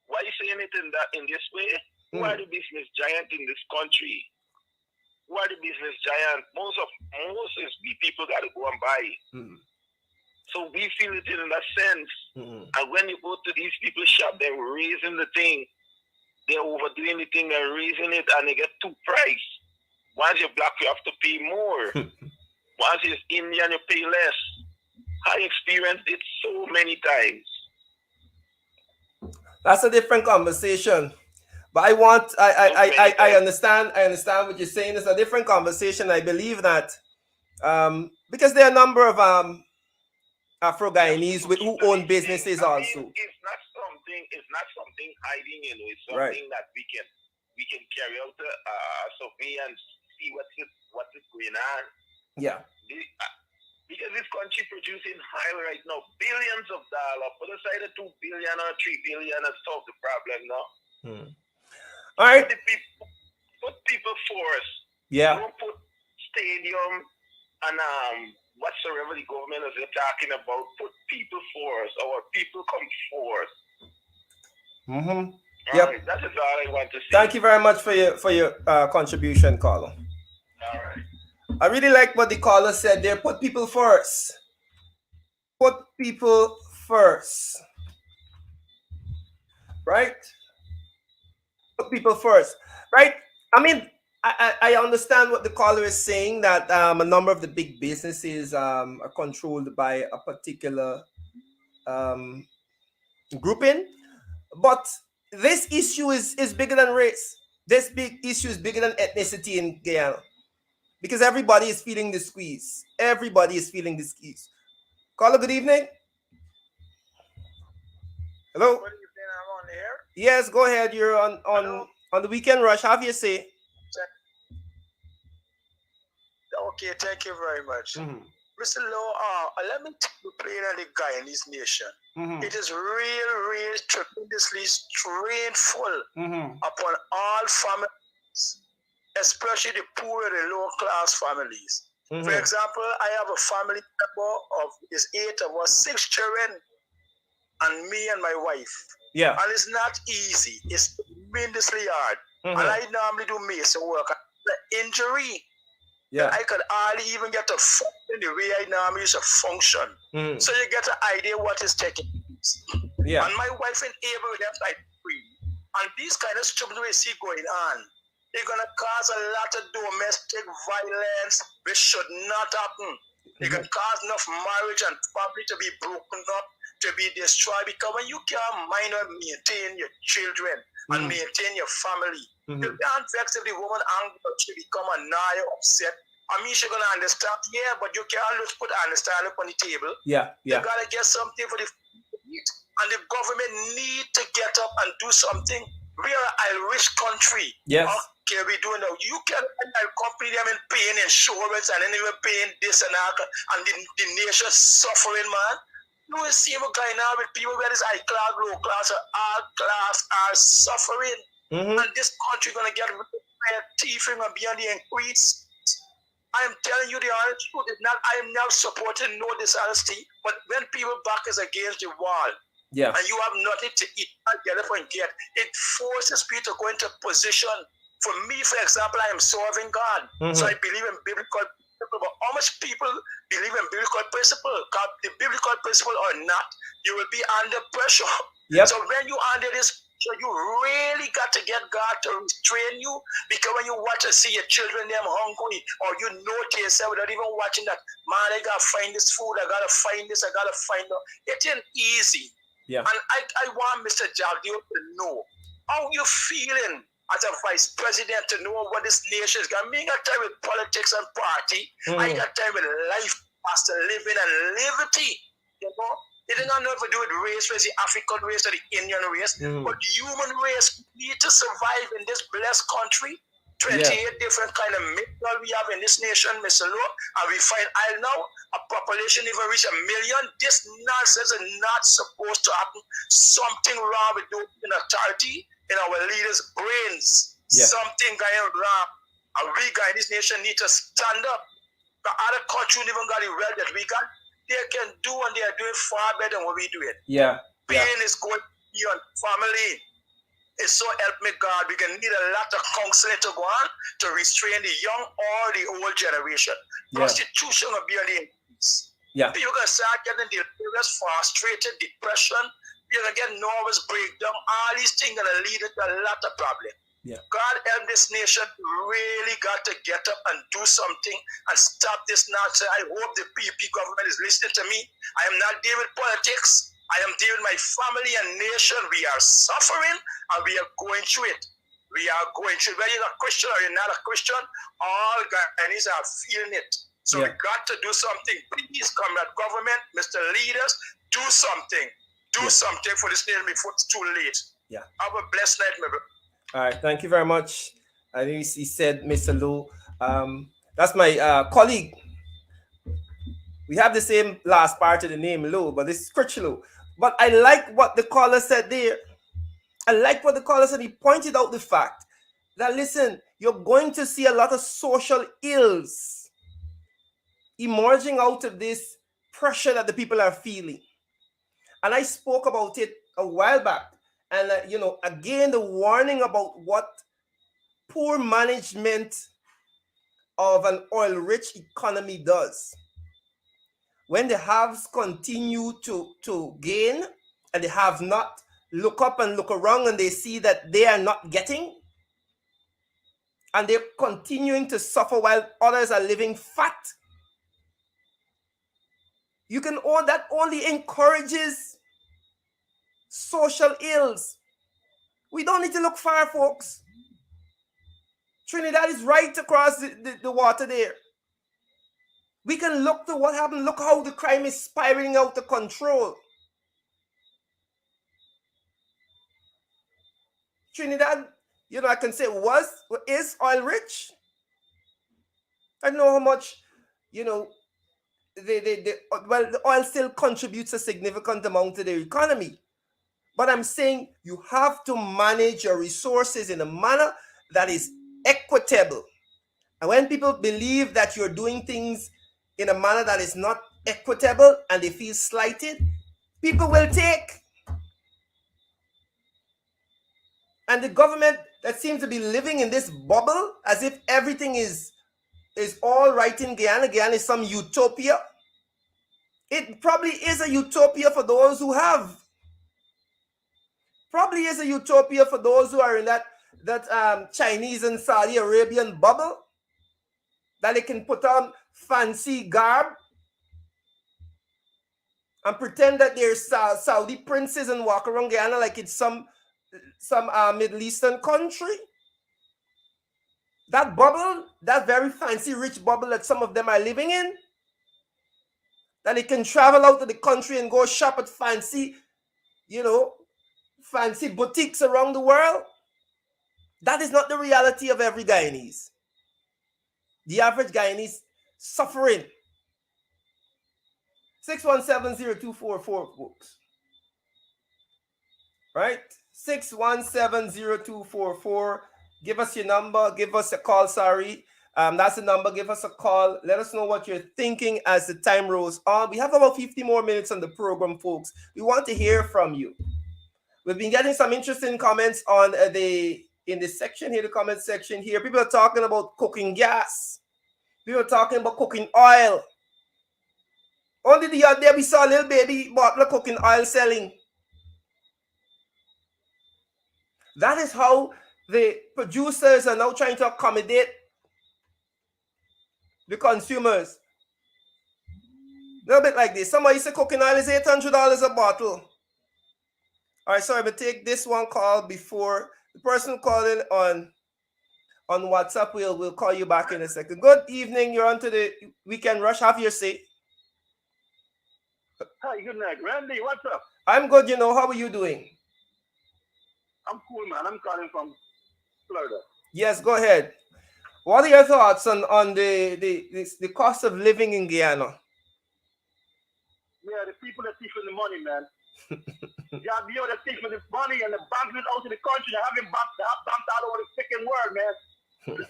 Why are you saying it in this way? Who are the business giant in this country? Who are the business giant? Most is we people got to go and buy. So we feel it in that sense. And when you go to these people's shop, they're raising the thing. They're overdoing the thing, they're raising it, and they get two price. Once you're black, you have to pay more. Once you're Indian, you pay less. I experienced it so many times. That's a different conversation. But I understand what you're saying. It's a different conversation. I believe that because there are a number of Afro-Guyanese who own businesses also. It's not something hiding, it's something that we can carry out a survey and see what is going on. Yeah. Because this country producing high right now, billions of dollars. Put aside the 2 billion or 3 billion and solve the problem now. All right. Put people first. Yeah. Don't put stadium and whatsoever the government is talking about. Put people first. Our people come first. Yep. Right, that is all I want to say. Thank you very much for your contribution, caller. All right. I really like what the caller said there. Put people first. Put people first. Right? Put people first. Right? I mean, I understand what the caller is saying, that a number of the big businesses are controlled by a particular grouping. But this issue is bigger than race. This big issue is bigger than ethnicity in Guyana. Because everybody is feeling the squeeze. Everybody is feeling the squeeze. Caller, good evening. Hello? Good evening, I'm on the air. Yes, go ahead. You're on the Weekend Rush. Have you say? Okay, thank you very much. Mr. Lowe, let me play in the Guyanese nation. It is real, tremendously strainful upon all families, especially the poor and the low-class families. For example, I have a family member of 8 of us, 6 children, and me and my wife. Yeah. And it's not easy. It's tremendously hard. And I normally do mason work. The injury, I could hardly even get to function the way I normally used to function. So you get an idea what is taking place. Yeah. And my wife ain't able to like free. And these kind of stuff we see going on, they're gonna cause a lot of domestic violence, which should not happen. They can cause enough marriage and family to be broken up, to be destroyed, because when you can't mind or maintain your children and maintain your family, you can't vex if the woman angry, she become a nigh upset. I mean, she's gonna understand, but you can't just put understanding on the table. Yeah. You gotta get something for the eat. And the government need to get up and do something. We are a rich country. Yes. Okay, we doing that. You can company them in paying insurance and then even paying this and that, and the nation suffering, man. You will see a guy now with people where it's high class, low class, or all class are suffering. And this country gonna get thieving and beyond the increase. I am telling you the honest truth. I am not supporting no dishonesty, but when people back is against the wall, and you have nothing to eat and get up and get, it forces people to go into position. For me, for example, I am serving God, so I believe in biblical principle. But how much people believe in biblical principle? Because the biblical principle or not, you will be under pressure. So when you under this pressure, you really got to get God to restrain you, because when you watch and see your children them hungry, or you know to yourself without even watching that, man, I gotta find this food, I gotta find this, I gotta find that. It ain't easy. And I want Mr. Jaldio to know how you feeling as a vice president, to know what this nation is going. I got time with politics and party. I got time with life, master living and liberty. You know, It ain't got nothing to do with race, the African race or the Indian race, but the human race need to survive in this blessed country. 28 different kind of mineral we have in this nation, Mr. Lowe, and we find oil now, a population even reach 1 million. This nonsense is not supposed to happen. Something wrong with those in authority in our leaders' brains. Something going wrong. And we guys in this nation need to stand up. The other countries even got the wealth that we got. They can do and they are doing far better than what we do it. Pain is going beyond family. It's so help me God. We can need a lot of counseling to go on to restrain the young or the old generation. Prostitution will be on the increase. People can start getting delirious, frustrated, depression. You're going to get nervous breakdown. All these things are going to lead to a lot of problems. God help this nation. Really got to get up and do something and stop this nonsense. I hope the PP government is listening to me. I am not dealing with politics. I am dealing with my family and nation. We are suffering and we are going through it. We are going through it. Whether you're a Christian or you're not a Christian, all Ghanaians are feeling it. So we got to do something. Please, comrade government, Mr. Leaders, do something. Do something for this nation before it's too late. Have a blessed night, my brother. All right, thank you very much. I think he said, Mr. Lowe. That's my colleague. We have the same last part of the name, Lowe, but this is Critchlow. But I like what the caller said there. I like what the caller said. He pointed out the fact that, listen, you're going to see a lot of social ills emerging out of this pressure that the people are feeling. And I spoke about it a while back. And, again, the warning about what poor management of an oil-rich economy does. When the haves continue to gain and the have not look up and look around and they see that they are not getting and they're continuing to suffer while others are living fat, that only encourages social ills. We don't need to look far, folks. Trinidad is right across the water there. We can look to what happened. Look how the crime is spiraling out of control. Trinidad, I can say is oil rich. I know how much, the oil still contributes a significant amount to the economy. But I'm saying you have to manage your resources in a manner that is equitable. And when people believe that you're doing things in a manner that is not equitable and they feel slighted, people will take. And the government that seems to be living in this bubble as if everything is all right in Guyana. Guyana is some utopia. It probably is a utopia for those who have. Probably is a utopia for those who are in that Chinese and Saudi Arabian bubble, that they can put on fancy garb and pretend that they're Saudi princes and walk around Guyana like it's some Middle Eastern country. That bubble, that very fancy rich bubble that some of them are living in, that they can travel out of the country and go shop at fancy boutiques around the world. That is not the reality of every Guyanese. The average Guyanese suffering. 6170244, folks. Right? 6170244. Give us your number. Give us a call. Sorry. That's the number. Give us a call. Let us know what you're thinking as the time rolls on. We have about 50 more minutes on the program, folks. We want to hear from you. We've been getting some interesting comments on in the section here, the comment section here. People are talking about cooking gas. People are talking about cooking oil. Only the other day we saw a little baby bottle of cooking oil selling. That is how the producers are now trying to accommodate the consumers. A little bit like this. Somebody said cooking oil is $800 a bottle. All right, sorry, but take this one call before the person calling on WhatsApp. We'll call you back in a second. Good evening. You're on to the Weekend Rush. Have your say. Hi, good night. Randy, what's up? I'm good, you know. How are you doing? I'm cool, man. I'm calling from Florida. Yes, go ahead. What are your thoughts on the cost of living in Guyana? Yeah, the people that thief the money, man. Yeah, you know, that thief the money and the banks out of the country. They're having banks, they have banks all over the freaking world, man.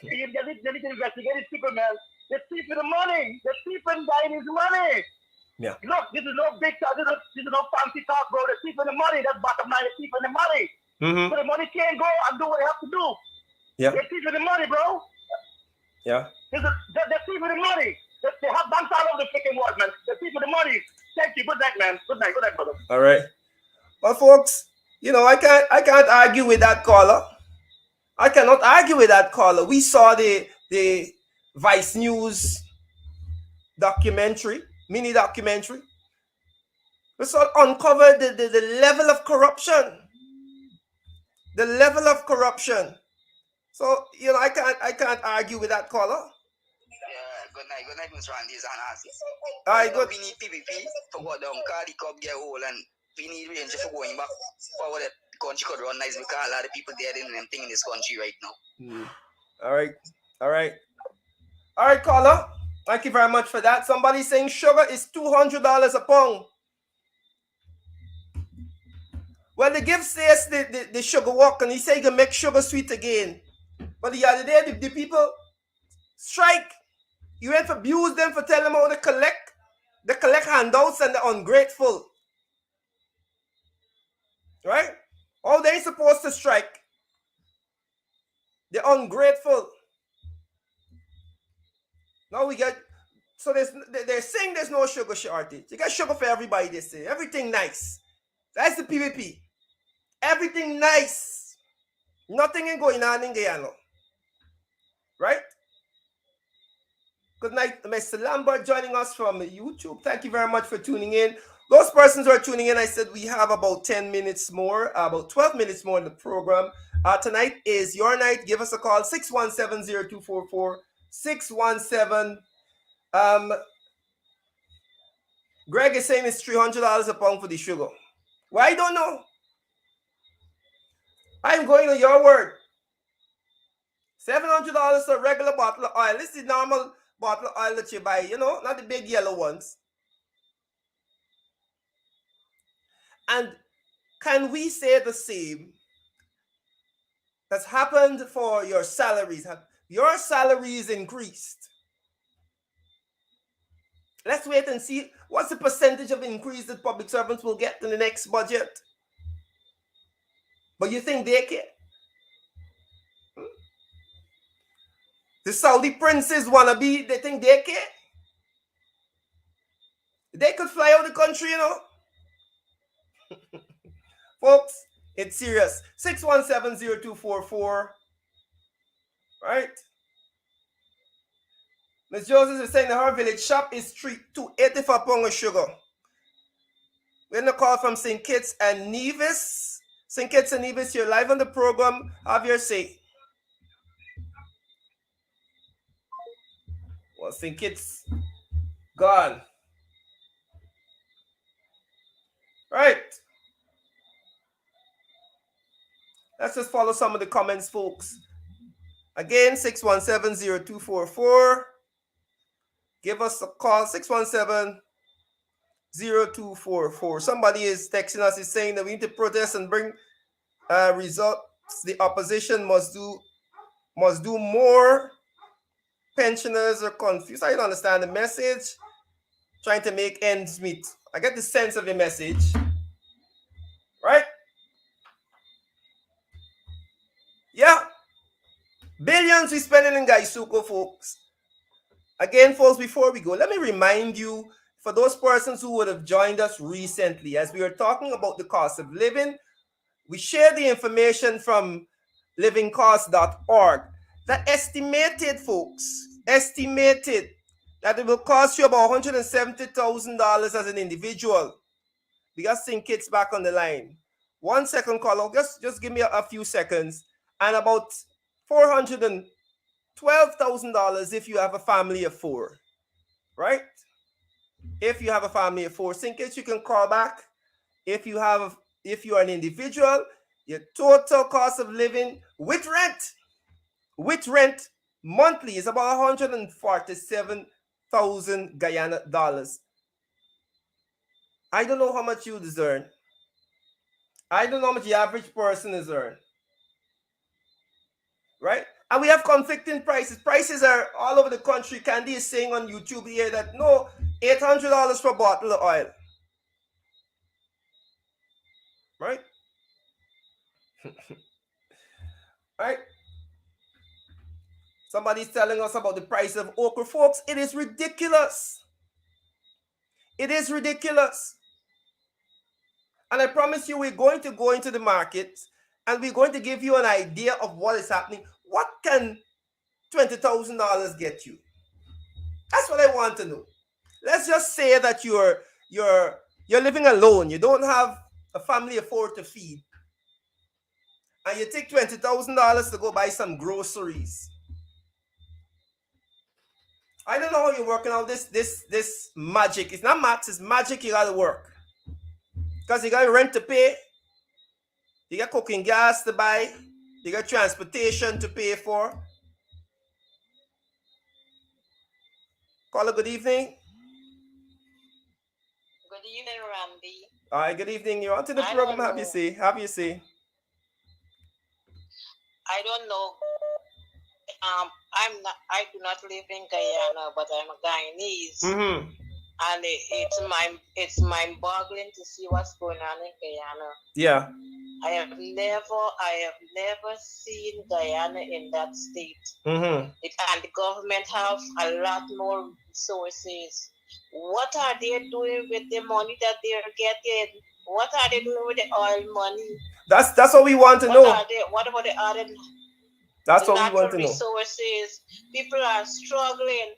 They need to investigate these people, man. They're thieving the money. They're thieving guy his money. Yeah. Look, this is no big talk. This is no fancy talk, bro. They're thieving the money. That's bottom line. They're thieving the money. Mm-hmm. So the money can't go and do what they have to do. Yeah. They're thieving the money, bro. Yeah. They're thieving the money. They have banks all over the freaking world, man. They're thieving the money. Thank you. Good night, man. Good night, brother. All right. Well, folks, you know, I can't argue with that caller. I cannot argue with that caller. We saw the Vice News documentary, mini documentary. We saw uncover the level of corruption. The level of corruption. So, you know, I can't argue with that caller. Yeah, good night, Mr. Randy. All right, good. We need PPP to go down, call the cup get old, and we need range for going back forward. The country could run nice because a lot of people there doing them thing in this country right now. All right. All right, caller. Thank you very much for that. Somebody saying sugar is $200 a pound. Well, the gift says the sugar walk, and he say he can make sugar sweet again. But the other day, the people strike. You went to abuse them for telling them how to collect handouts, and they're ungrateful. Right? Oh, they ain't supposed to strike. They're ungrateful. Now we get, so they're saying there's no sugar shortage. You got sugar for everybody, they say. Everything nice. That's the PVP. Everything nice. Nothing ain't going on in Guyana. Right? Good night, Mr. Lambert joining us from YouTube. Thank you very much for tuning in. Those persons who are tuning in, I said we have about 10 minutes more, about 12 minutes more in the program. Tonight is your night. Give us a call, 617-0244, 617. Greg is saying it's $300 a pound for the sugar. Well, I don't know. I'm going on your word. $700 for a regular bottle of oil. This is the normal bottle of oil that you buy, you know, not the big yellow ones. And can we say the same that's happened for your salaries? Your salary is increased. Let's wait and see what's the percentage of increase that public servants will get in the next budget. But you think they care? The Saudi princes wannabe, they think they care? They could fly out the country, you know. Folks, it's serious. 617-0244. Right? Ms. Joseph is saying that her village shop is $2.80 for a pound of sugar. We're going to call from St. Kitts and Nevis. St. Kitts and Nevis, you're live on the program. Have your say. Well, St. Kitts gone. Right. Let's just follow some of the comments, folks. Again, 617-0244. Give us a call, 617-0244. Somebody is texting us, is saying that we need to protest and bring results. The opposition must do more. Pensioners are confused. I don't understand the message. Trying to make ends meet. I get the sense of the message. Right? Yeah. Billions we spending in Gaisuko, folks. Again, folks, before we go, let me remind you, for those persons who would have joined us recently, as we were talking about the cost of living, we share the information from livingcost.org that estimated, folks, that it will cost you about $170,000 as an individual. We got St. Kitts back on the line. 1 second, caller. Just give me a few seconds. And about $412,000 if you have a family of 4. Right? If you have a family of 4 sinkers, you can call back. If you are an individual, your total cost of living with rent monthly is about 147,000 Guyana dollars. I don't know how much you earn. I don't know how much the average person is earn. Right? And we have conflicting prices. Prices are all over the country. Candy is saying on YouTube here that no, $800 for a bottle of oil. Right? Right? Somebody's telling us about the price of okra, folks. It is ridiculous. It is ridiculous. And I promise you, we're going to go into the market and we're going to give you an idea of what is happening. What can $20,000 get you? That's what I want to know. Let's just say that you're living alone. You don't have a family of 4 to feed. And you take $20,000 to go buy some groceries. I don't know how you're working out this magic. It's not maths, it's magic. You gotta work. Because you got rent to pay, you got cooking gas to buy, you got transportation to pay for. Caller, good evening. Good evening, Randy. All right, good evening. You're on to the program. Have you say? I don't know. I do not live in Guyana, but I'm a Guyanese. Mm-hmm. And it's mind-boggling to see what's going on in Guyana. Yeah. I have never seen Guyana in that state. Mm-hmm. And the government have a lot more resources. What are they doing with the money that they're getting? What are they doing with the oil money? That's what we want to know. What about the other? That's what we want to know. Resources. People are struggling.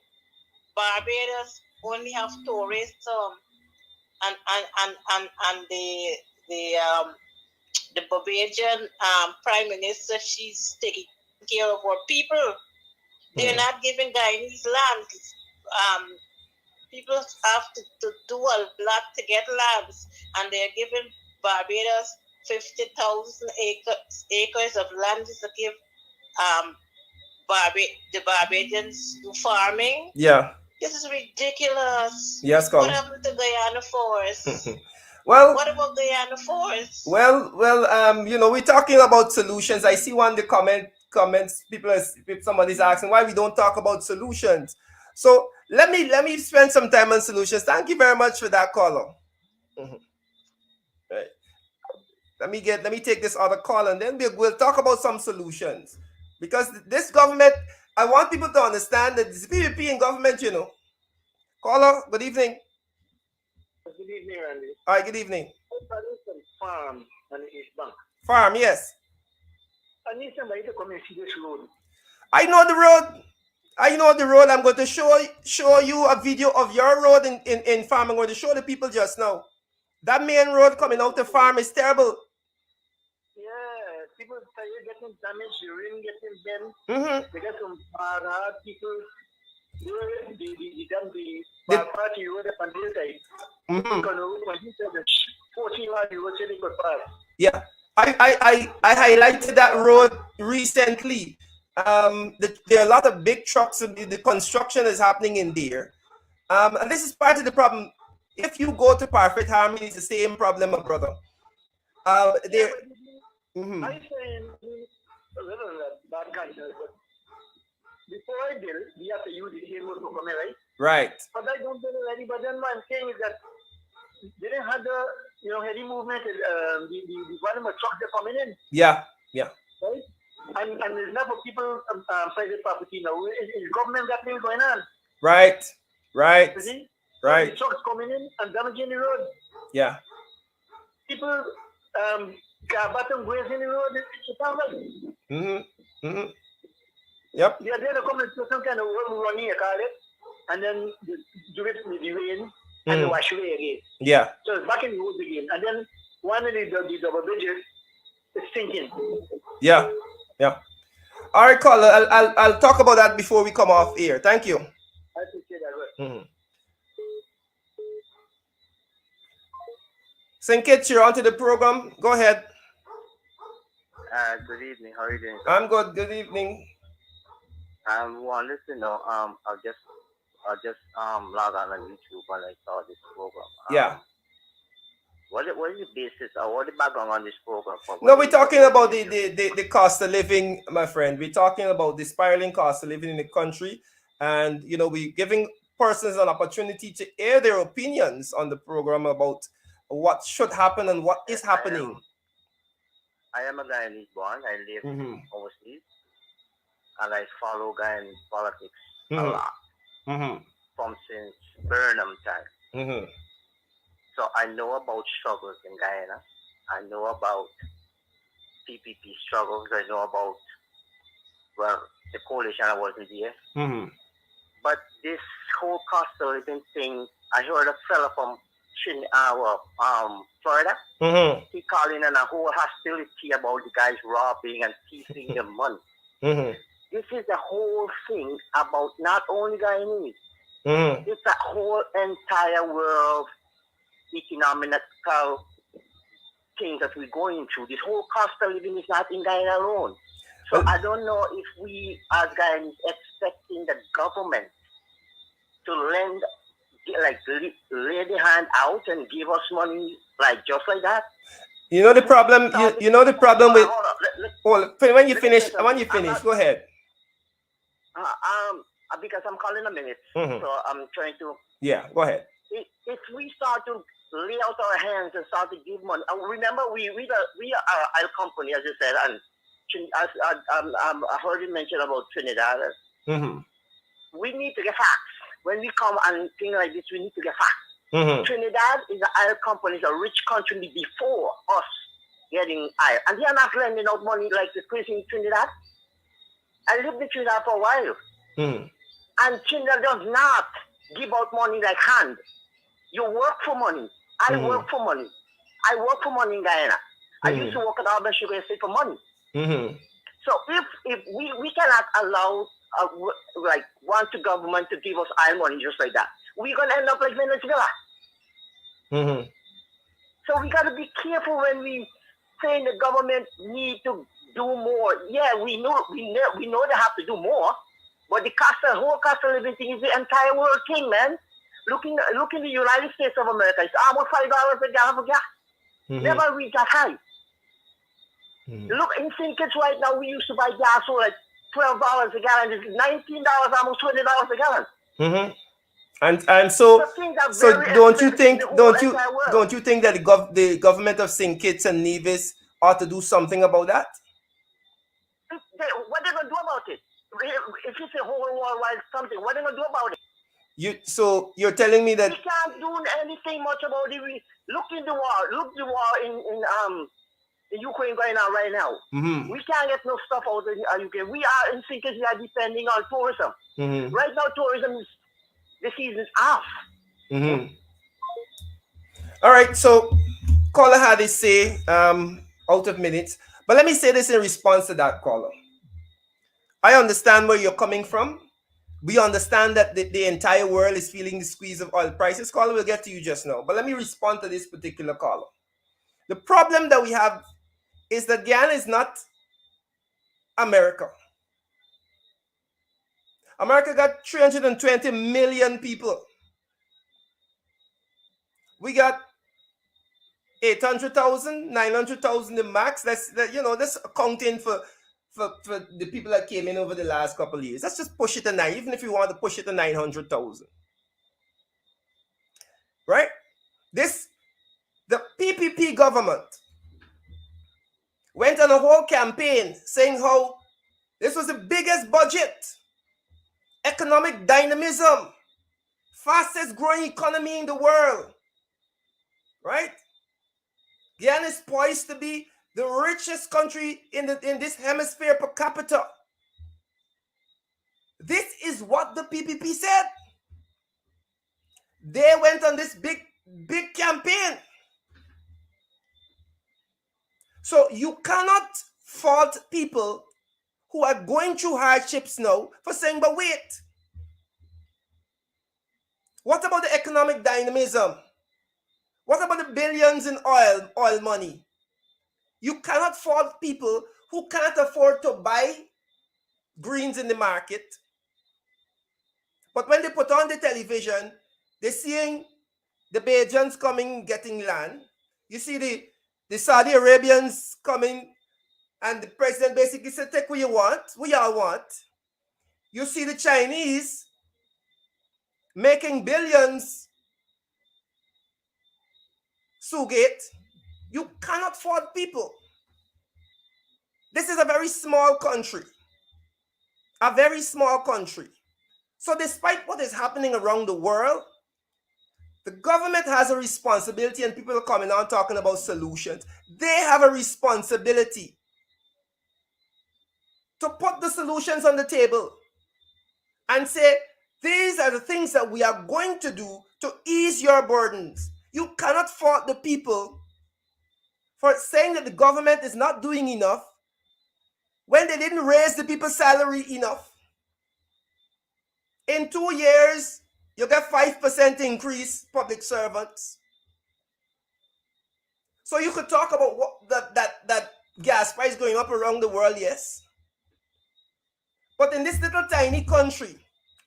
Barbados only have tourism, and the Barbadian Prime Minister, she's taking care of our people. They're not giving Guyanese land. People have to do a lot to get lands, and they're giving Barbados 50,000 acres of land to give the Barbadians do farming. Yeah. This is ridiculous. Yes, Colin. What happened to Guyana Forest? Well, what about Guyana Forest? Well, we're talking about solutions. I see one of the comments. Somebody's asking why we don't talk about solutions. So let me spend some time on solutions. Thank you very much for that, caller. Mm-hmm. Right. Let me take this other call and then we'll talk about some solutions. Because this government, I want people to understand that this PVP in government, Caller, good evening. Good evening, Randy. All right, good evening. Farm and East Bank. Farm, yes. I need somebody to come and see this road. I know the road. I'm going to show you a video of your road in farm. I'm going to show the people just now. That main road coming out the farm is terrible. Yeah, people tire getting damaged, the rain getting bent. Mm-hmm. They get some hard people. The party road up on the side. When he said that 14 miles, you were saying could pass. Yeah, I highlighted that road recently. There are a lot of big trucks. The construction is happening in there. And this is part of the problem. If you go to Perfect Harmony, it's the same problem, my brother. I say, rather than bad kind of, but before I build, we have to use the same road to come in, right? Right. But I don't build already. But then what I'm saying is that they didn't have the heavy movement, the volume of trucks that coming in. Yeah. Right? And there's enough of people private property now. Is government got things going on? Right. You see? Right. The trucks coming in and damaging the road. Yeah. People bottom grazing the road. It's a problem. Yep. They are there to come and do some kind of running, you call it, and then do it with the rain and wash away again. Yeah. So it's back in the woods again. And then one of the double bridges is sinking. Yeah. All right, caller. I'll talk about that before we come off air. Thank you. I appreciate that. St. Kitts, you're onto the program. Go ahead. Good evening. How are you doing, sir? I'm good. Good evening. Wanted to know. I just log on YouTube and I saw this program. Yeah. What is the basis or what the background on this program for? No, we're talking about the cost of living, my friend. We're talking about the spiraling cost of living in the country. And, you know, we're giving persons an opportunity to air their opinions on the program about what should happen and what is happening. I am a Guyanese born. I live Mm-hmm. overseas. And I follow Guyanese politics a Mm-hmm. lot Mm-hmm. from since Burnham time. Mm-hmm. So I know about struggles in Guyana. I know about PPP struggles. I know about, well, the coalition I wasn't there. Mm-hmm. But this whole cost of living thing, I heard a fella from Florida. Mm-hmm. He calling in a whole hostility about the guys robbing and thieving the money. Mm-hmm. This is the whole thing about not only Guyanese. Mm-hmm. It's a whole entire world economical thing that we're going through. This whole cost of living is not in Guyana alone. So Well, I don't know if we as Guyanese expecting the government to lend, like lay the hand out and give us money like just like that. you know the problem. You know the problem with. Hold on, Well, when you let me finish, say something. when you finish, go ahead. Because I'm calling a minute, Mm-hmm. so I'm trying to. Yeah, go ahead. If we start to lay out our hands and start to give money, remember we are oil company, as you said, and I heard you mention about Trinidad. Mm-hmm. We need to get facts. When we come and things like this, we need to get facts. Mm-hmm. Trinidad is an oil company, it's a rich country before us getting oil, and they are not lending out money like the crazy in Trinidad. I lived in Trinidad for a while. Mm-hmm. And Trinidad does not give out money like hand. You work for money. I work for money. I work for money in Guyana. I used to work at Auburn Sugar Estate for money. Mm-hmm. So if we cannot allow like want the government to give us oil money just like that, we're gonna end up like Venezuela. Mm-hmm. So we gotta be careful when we saying the government need to do more. Yeah, we know they have to do more. But the whole cost of living thing is the entire world thing, man. Look in the United States of America. It's almost $5 a gallon for gas. Mm-hmm. Never reached that high. Mm-hmm. Look in St. Kitts right now. We used to buy gas for like $12 a gallon. It's $19, almost $20 a gallon. Mm-hmm. And so don't you think that the government of St. Kitts and Nevis ought to do something about that? What are they gonna do about it? If it's a whole worldwide something, what are they gonna do about it? So you're telling me that we can't do anything much about it. Look in the war. Look the war in Ukraine going on right now. Mm-hmm. We can't get no stuff out of Ukraine. We are in St. Kitts, we are depending on tourism. Mm-hmm. Right now, tourism the season's off. Mm-hmm. All right, so caller had to say out of minutes, but let me say this in response to that caller. I understand where you're coming from. We understand that the entire world is feeling the squeeze of oil prices. Caller, we'll get to you just now, but let me respond to this particular caller. The problem that we have is that Guyana is not America. America got 320 million people. We got 800,000, 900,000 the max. That's accounting for the people that came in over the last couple of years. Let's just push it to 9, even if you want to push it to 900,000. Right? The PPP government went on a whole campaign saying how this was the biggest budget, economic dynamism, fastest growing economy in the world. Right? Guyana is poised to be the richest country in this hemisphere per capita. This is what the PPP said. They went on this big campaign. So you cannot fault people who are going through hardships now for saying, but wait, what about the economic dynamism? What about the billions in oil money? You cannot fault people who can't afford to buy greens in the market. But when they put on the television, they're seeing the Bajans coming getting land. You see the Saudi Arabians coming, and the president basically said, take what you want, what y'all want. You see the Chinese making billions. Sugate, you cannot fault people. This is a very small country. A very small country. So despite what is happening around the world, the government has a responsibility, and people are coming on talking about solutions. They have a responsibility to put the solutions on the table and say, these are the things that we are going to do to ease your burdens. You cannot fault the people for saying that the government is not doing enough when they didn't raise the people's salary enough. In 2 years, you get 5% increase, public servants. So you could talk about what that gas price going up around the world, yes. But in this little tiny country,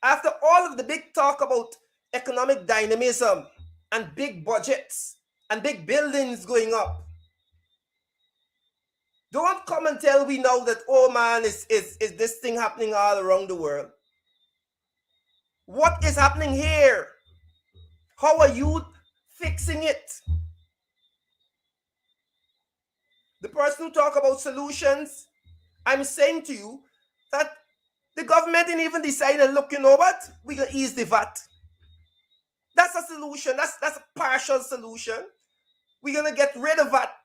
after all of the big talk about economic dynamism and big budgets and big buildings going up, don't come and tell me now that, oh man, is this thing happening all around the world? What is happening here? How are you fixing it? The person who talk about solutions, I'm saying to you that the government didn't even decide, and look, you know what? We're going to ease the VAT. That's a solution. That's a partial solution. We're going to get rid of VAT.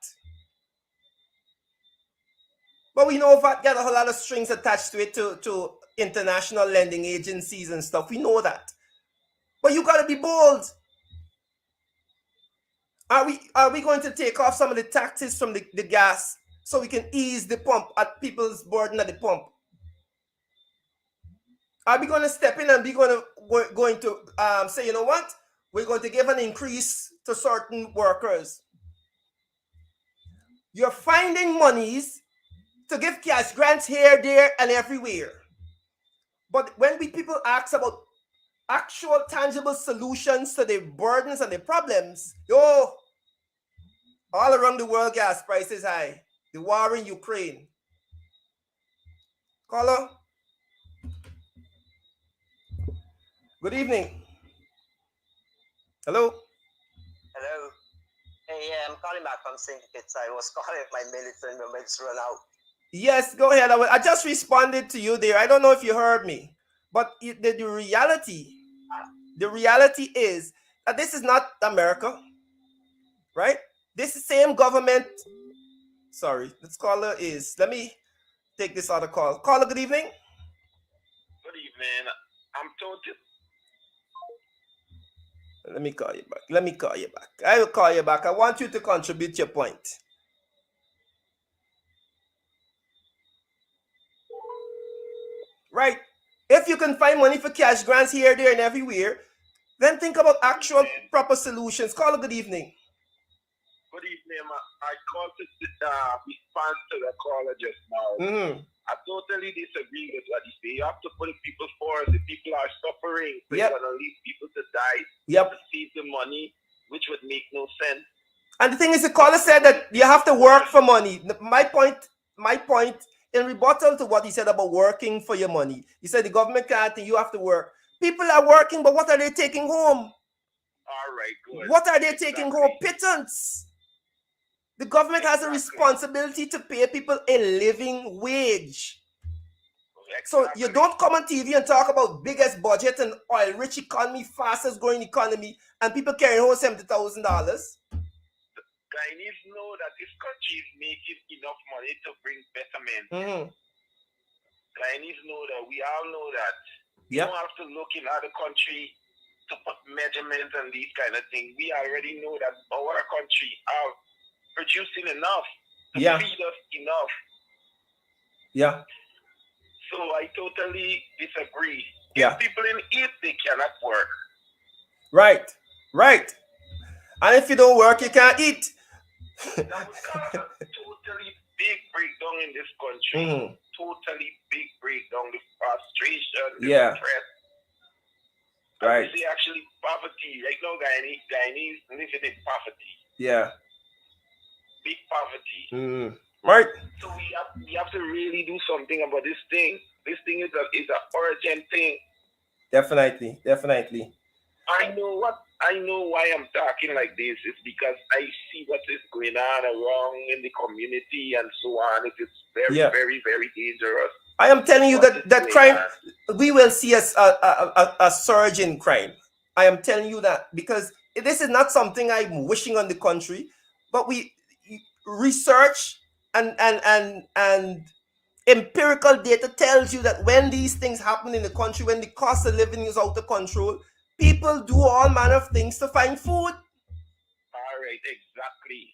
But we know VAT got a whole lot of strings attached to it, to international lending agencies and stuff. We know that. But you got to be bold. Are we going to take off some of the taxes from the gas so we can ease the pump at people's burden at the pump? Are we going to step in and going to say, you know what? We're going to give an increase to certain workers. You're finding monies to give cash grants here, there, and everywhere. But when people ask about actual tangible solutions to the burdens and the problems, all around the world, gas prices high. The war in Ukraine. Caller. Good evening. Hello. Hello. Hey, yeah, I'm calling back from St. Kitts. I was calling my military minutes run out. Yes, go ahead. I just responded to you there. I don't know if you heard me, but the reality is that this is not America, right? This same government. Sorry, this caller is. Let me take this other call. Caller, good evening. Good evening. I'm totally. Let me call you back. I will call you back. I want you to contribute your point. Right. If you can find money for cash grants here, there, and everywhere, then think about actual proper solutions. Caller, good evening. Good evening. I called to respond to the caller just now. Mm-hmm. I totally disagree with what he said. You have to put people first. The people are suffering. So Yep. you're going to leave people to die. Yep. To save the money, which would make no sense. And the thing is, the caller said that you have to work for money. My point in rebuttal to what he said about working for your money, he said the government can't, you have to work. People are working, but what are they taking home? All right, good. What are they taking home? Pittance. The government has a responsibility to pay people a living wage. So you don't come on TV and talk about biggest budget and oil-rich economy, fastest growing economy, and people carrying home $70,000. Guyanese know that this country is making enough money to bring betterment. Mm-hmm. Guyanese know that. We all know that. You don't have to look in other country to put measurements and these kind of things. We already know that our country are producing enough to feed us enough. Yeah. So I totally disagree. If people in East, they cannot work. Right. And if you don't work, you can't eat. That would cause a totally big breakdown in this country. Totally big breakdown. The frustration, the stress. Right. I would say actually poverty. Right now, Guyanese living in poverty. Yeah. Big poverty. Right. So we have to really do something about this thing. This thing is a urgent thing. Definitely. I know why I'm talking like this. It's because I see what is going on around in the community and so on. It is very, very, very dangerous. I am telling you that crime, we will see a surge in crime. I am telling you that, because this is not something I'm wishing on the country, but we research and empirical data tells you that when these things happen in the country, when the cost of living is out of control, people do all manner of things to find food. All right, exactly.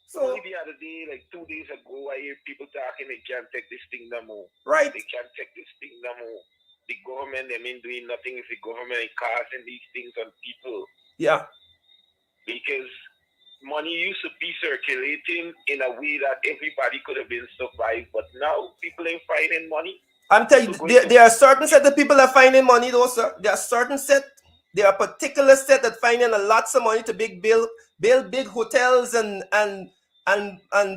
So only the other day, like 2 days ago, I hear people talking they can't take this thing no more. Right. They can't take this thing no more. The government, they mean doing nothing if the government is causing these things on people. Yeah. Because money used to be circulating in a way that everybody could have been survived, but now people ain't finding money. I'm telling you, there are certain set of people that finding money though, sir. There are certain set, there are particular set that finding a lots of money to build big hotels and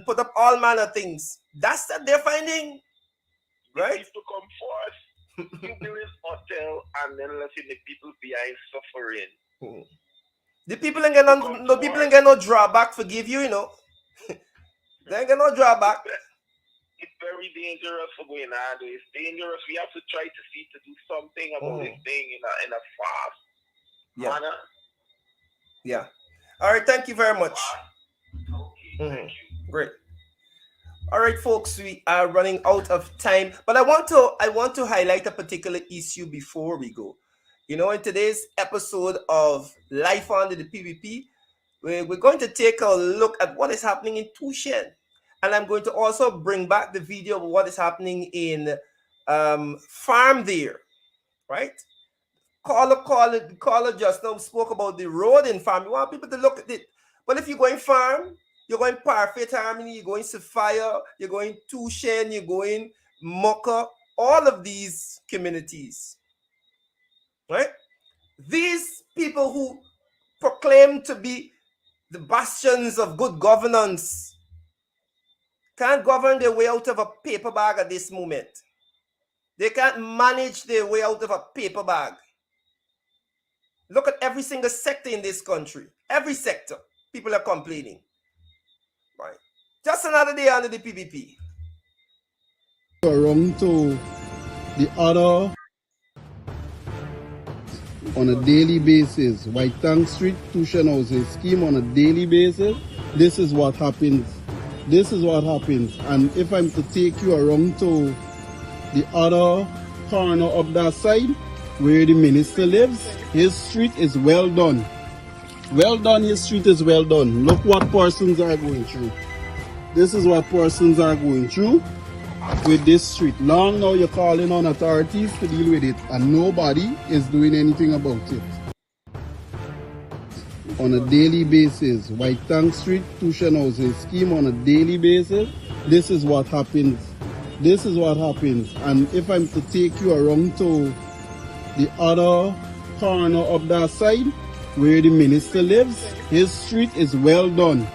put up all manner of things. That's that they're finding, right? People come forth, you build this hotel and then letting the people behind suffering. The people ain't get no drawback for give you, you know. They ain't get no drawback. It's very dangerous for going on. It's dangerous. We have to try to see to do something about this thing in a fast manner. Yeah. All right. Thank you very much. Okay. Thank you. Great. All right, folks. We are running out of time, but I want to highlight a particular issue before we go. You know, in today's episode of Life Under the PVP, we're going to take a look at what is happening in Tushen. And I'm going to also bring back the video of what is happening in Farm there, right? Caller just now spoke about the road in Farm. We want people to look at it. But if you're going Farm, you're going Parfait Harmony, you're going Sophia, you're going Tushen, you're going Mocha, all of these communities, right? These people who proclaim to be the bastions of good governance can't govern their way out of a paper bag at this moment. They can't manage their way out of a paper bag. Look at every single sector in this country. Every sector, people are complaining. Right? Just another day under the PVP. Around to the other on a daily basis. White Tank Street Tuition Housing Scheme on a daily basis. This is what happens. This is what happens. And if I'm to take you around to the other corner of that side, where the minister lives, his street is well done. Well done, his street is well done. Look what persons are going through. This is what persons are going through with this street. Long now you're calling on authorities to deal with it, and nobody is doing anything about it. On a daily basis, White Tank Street Tuition Housing Scheme on a daily basis. This is what happens. This is what happens. And if I'm to take you around to the other corner of that side, where the minister lives, his street is well done.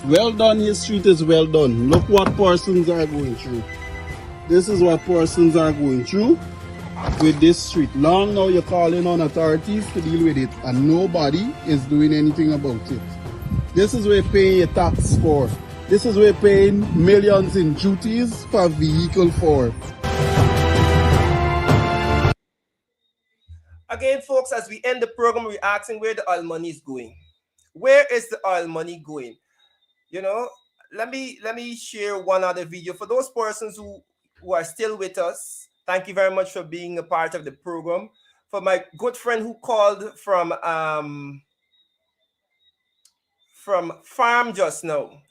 Well done, his street is well done. Look what persons are going through. This is what persons are going through with this street. Long now you're calling on authorities to deal with it, and nobody is doing anything about it. This is where you're paying your tax for. This is where you're paying millions in duties per vehicle for. Again, folks, as we end the program, we're asking where the oil money is going. Where is the oil money going? You know, let me share one other video for those persons who are still with us. Thank you very much for being a part of the program. For my good friend who called from Farm just now,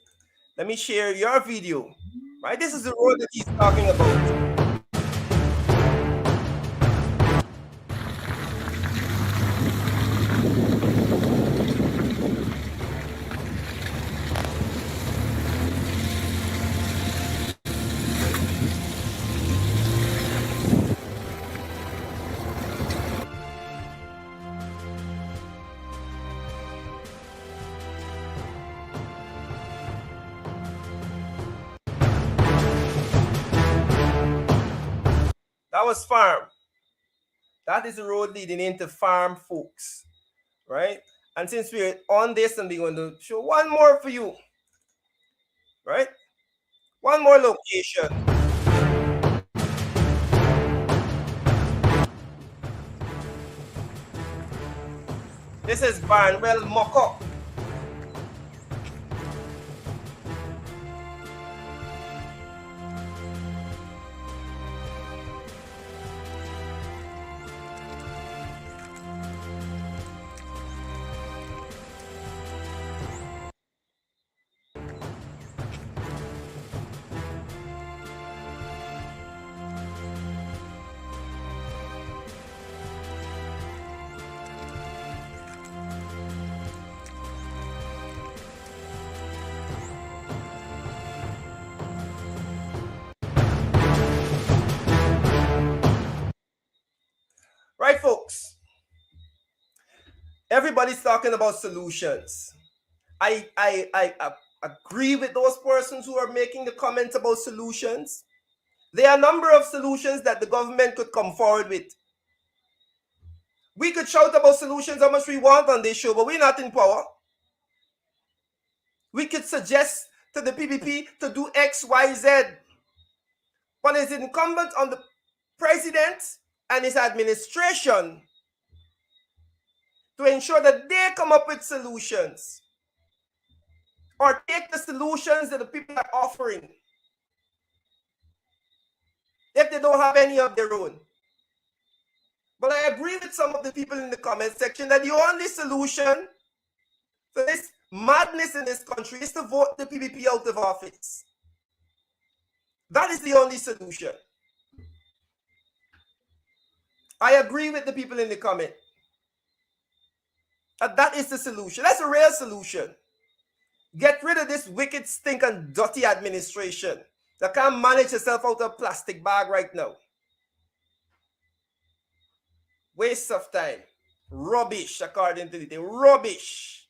let me share your video. Right, this is the road that he's talking about. That was farm. That is the road leading into farm, folks. Right? And since we're on this, I'm going to show one more for you. Right? One more location. This is Barnwell Moko. Right, folks? Everybody's talking about solutions. I agree with those persons who are making the comments about solutions. There are a number of solutions that the government could come forward with. We could shout about solutions how much we want on this show, but we're not in power. We could suggest to the PPP to do X, Y, Z. But it's incumbent on the president and his administration to ensure that they come up with solutions or take the solutions that the people are offering if they don't have any of their own. But I agree with some of the people in the comment section that the only solution to this madness in this country is to vote the PPP out of office. That is the only solution. I agree with the people in the comment. That is the solution. That's a real solution. Get rid of this wicked, stinking, dirty administration that can't manage itself out of a plastic bag right now. Waste of time. Rubbish, according to the thing. Rubbish.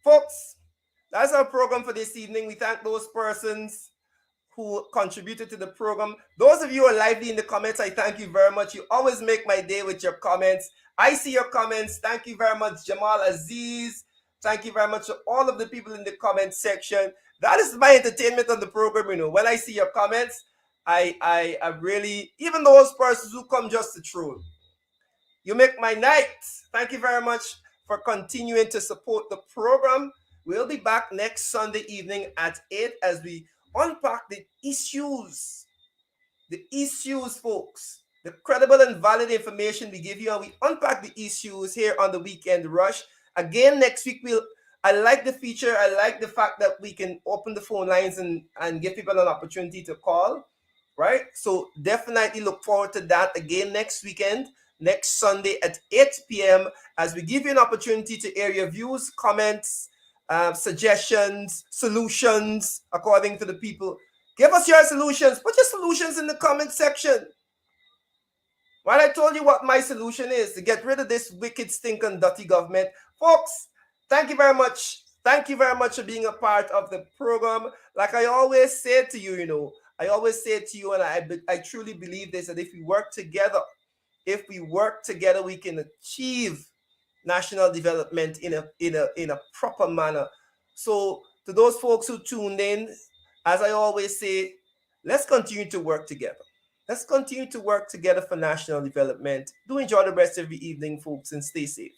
Folks, that's our program for this evening. We thank those persons who contributed to the program. Those of you who are lively in the comments, I thank you very much. You always make my day with your comments. I see your comments. Thank you very much, Jamal Aziz. Thank you very much to all of the people in the comment section. That is my entertainment on the program, you know. When I see your comments, I really, even those persons who come just to troll, you make my night. Thank you very much for continuing to support the program. We'll be back next Sunday evening at 8 as we unpack the issues, folks. The credible and valid information we give you, and we unpack the issues here on the Weekend Rush. Again, next week, I like the feature. I like the fact that we can open the phone lines and give people an opportunity to call, right? So definitely look forward to that again next weekend, next Sunday at 8 p.m. as we give you an opportunity to air your views, comments, suggestions, solutions, according to the people. Give us your solutions. Put your solutions in the comment section. Well, I told you what my solution is, to get rid of this wicked, stinking, dirty government. Folks, thank you very much. Thank you very much for being a part of the program. Like I always say to you, and I truly believe this, that if we work together, we can achieve national development in a proper manner. So to those folks who tuned in, as I always say, let's continue to work together. Let's continue to work together for national development. Do enjoy the rest of your evening, folks, and stay safe.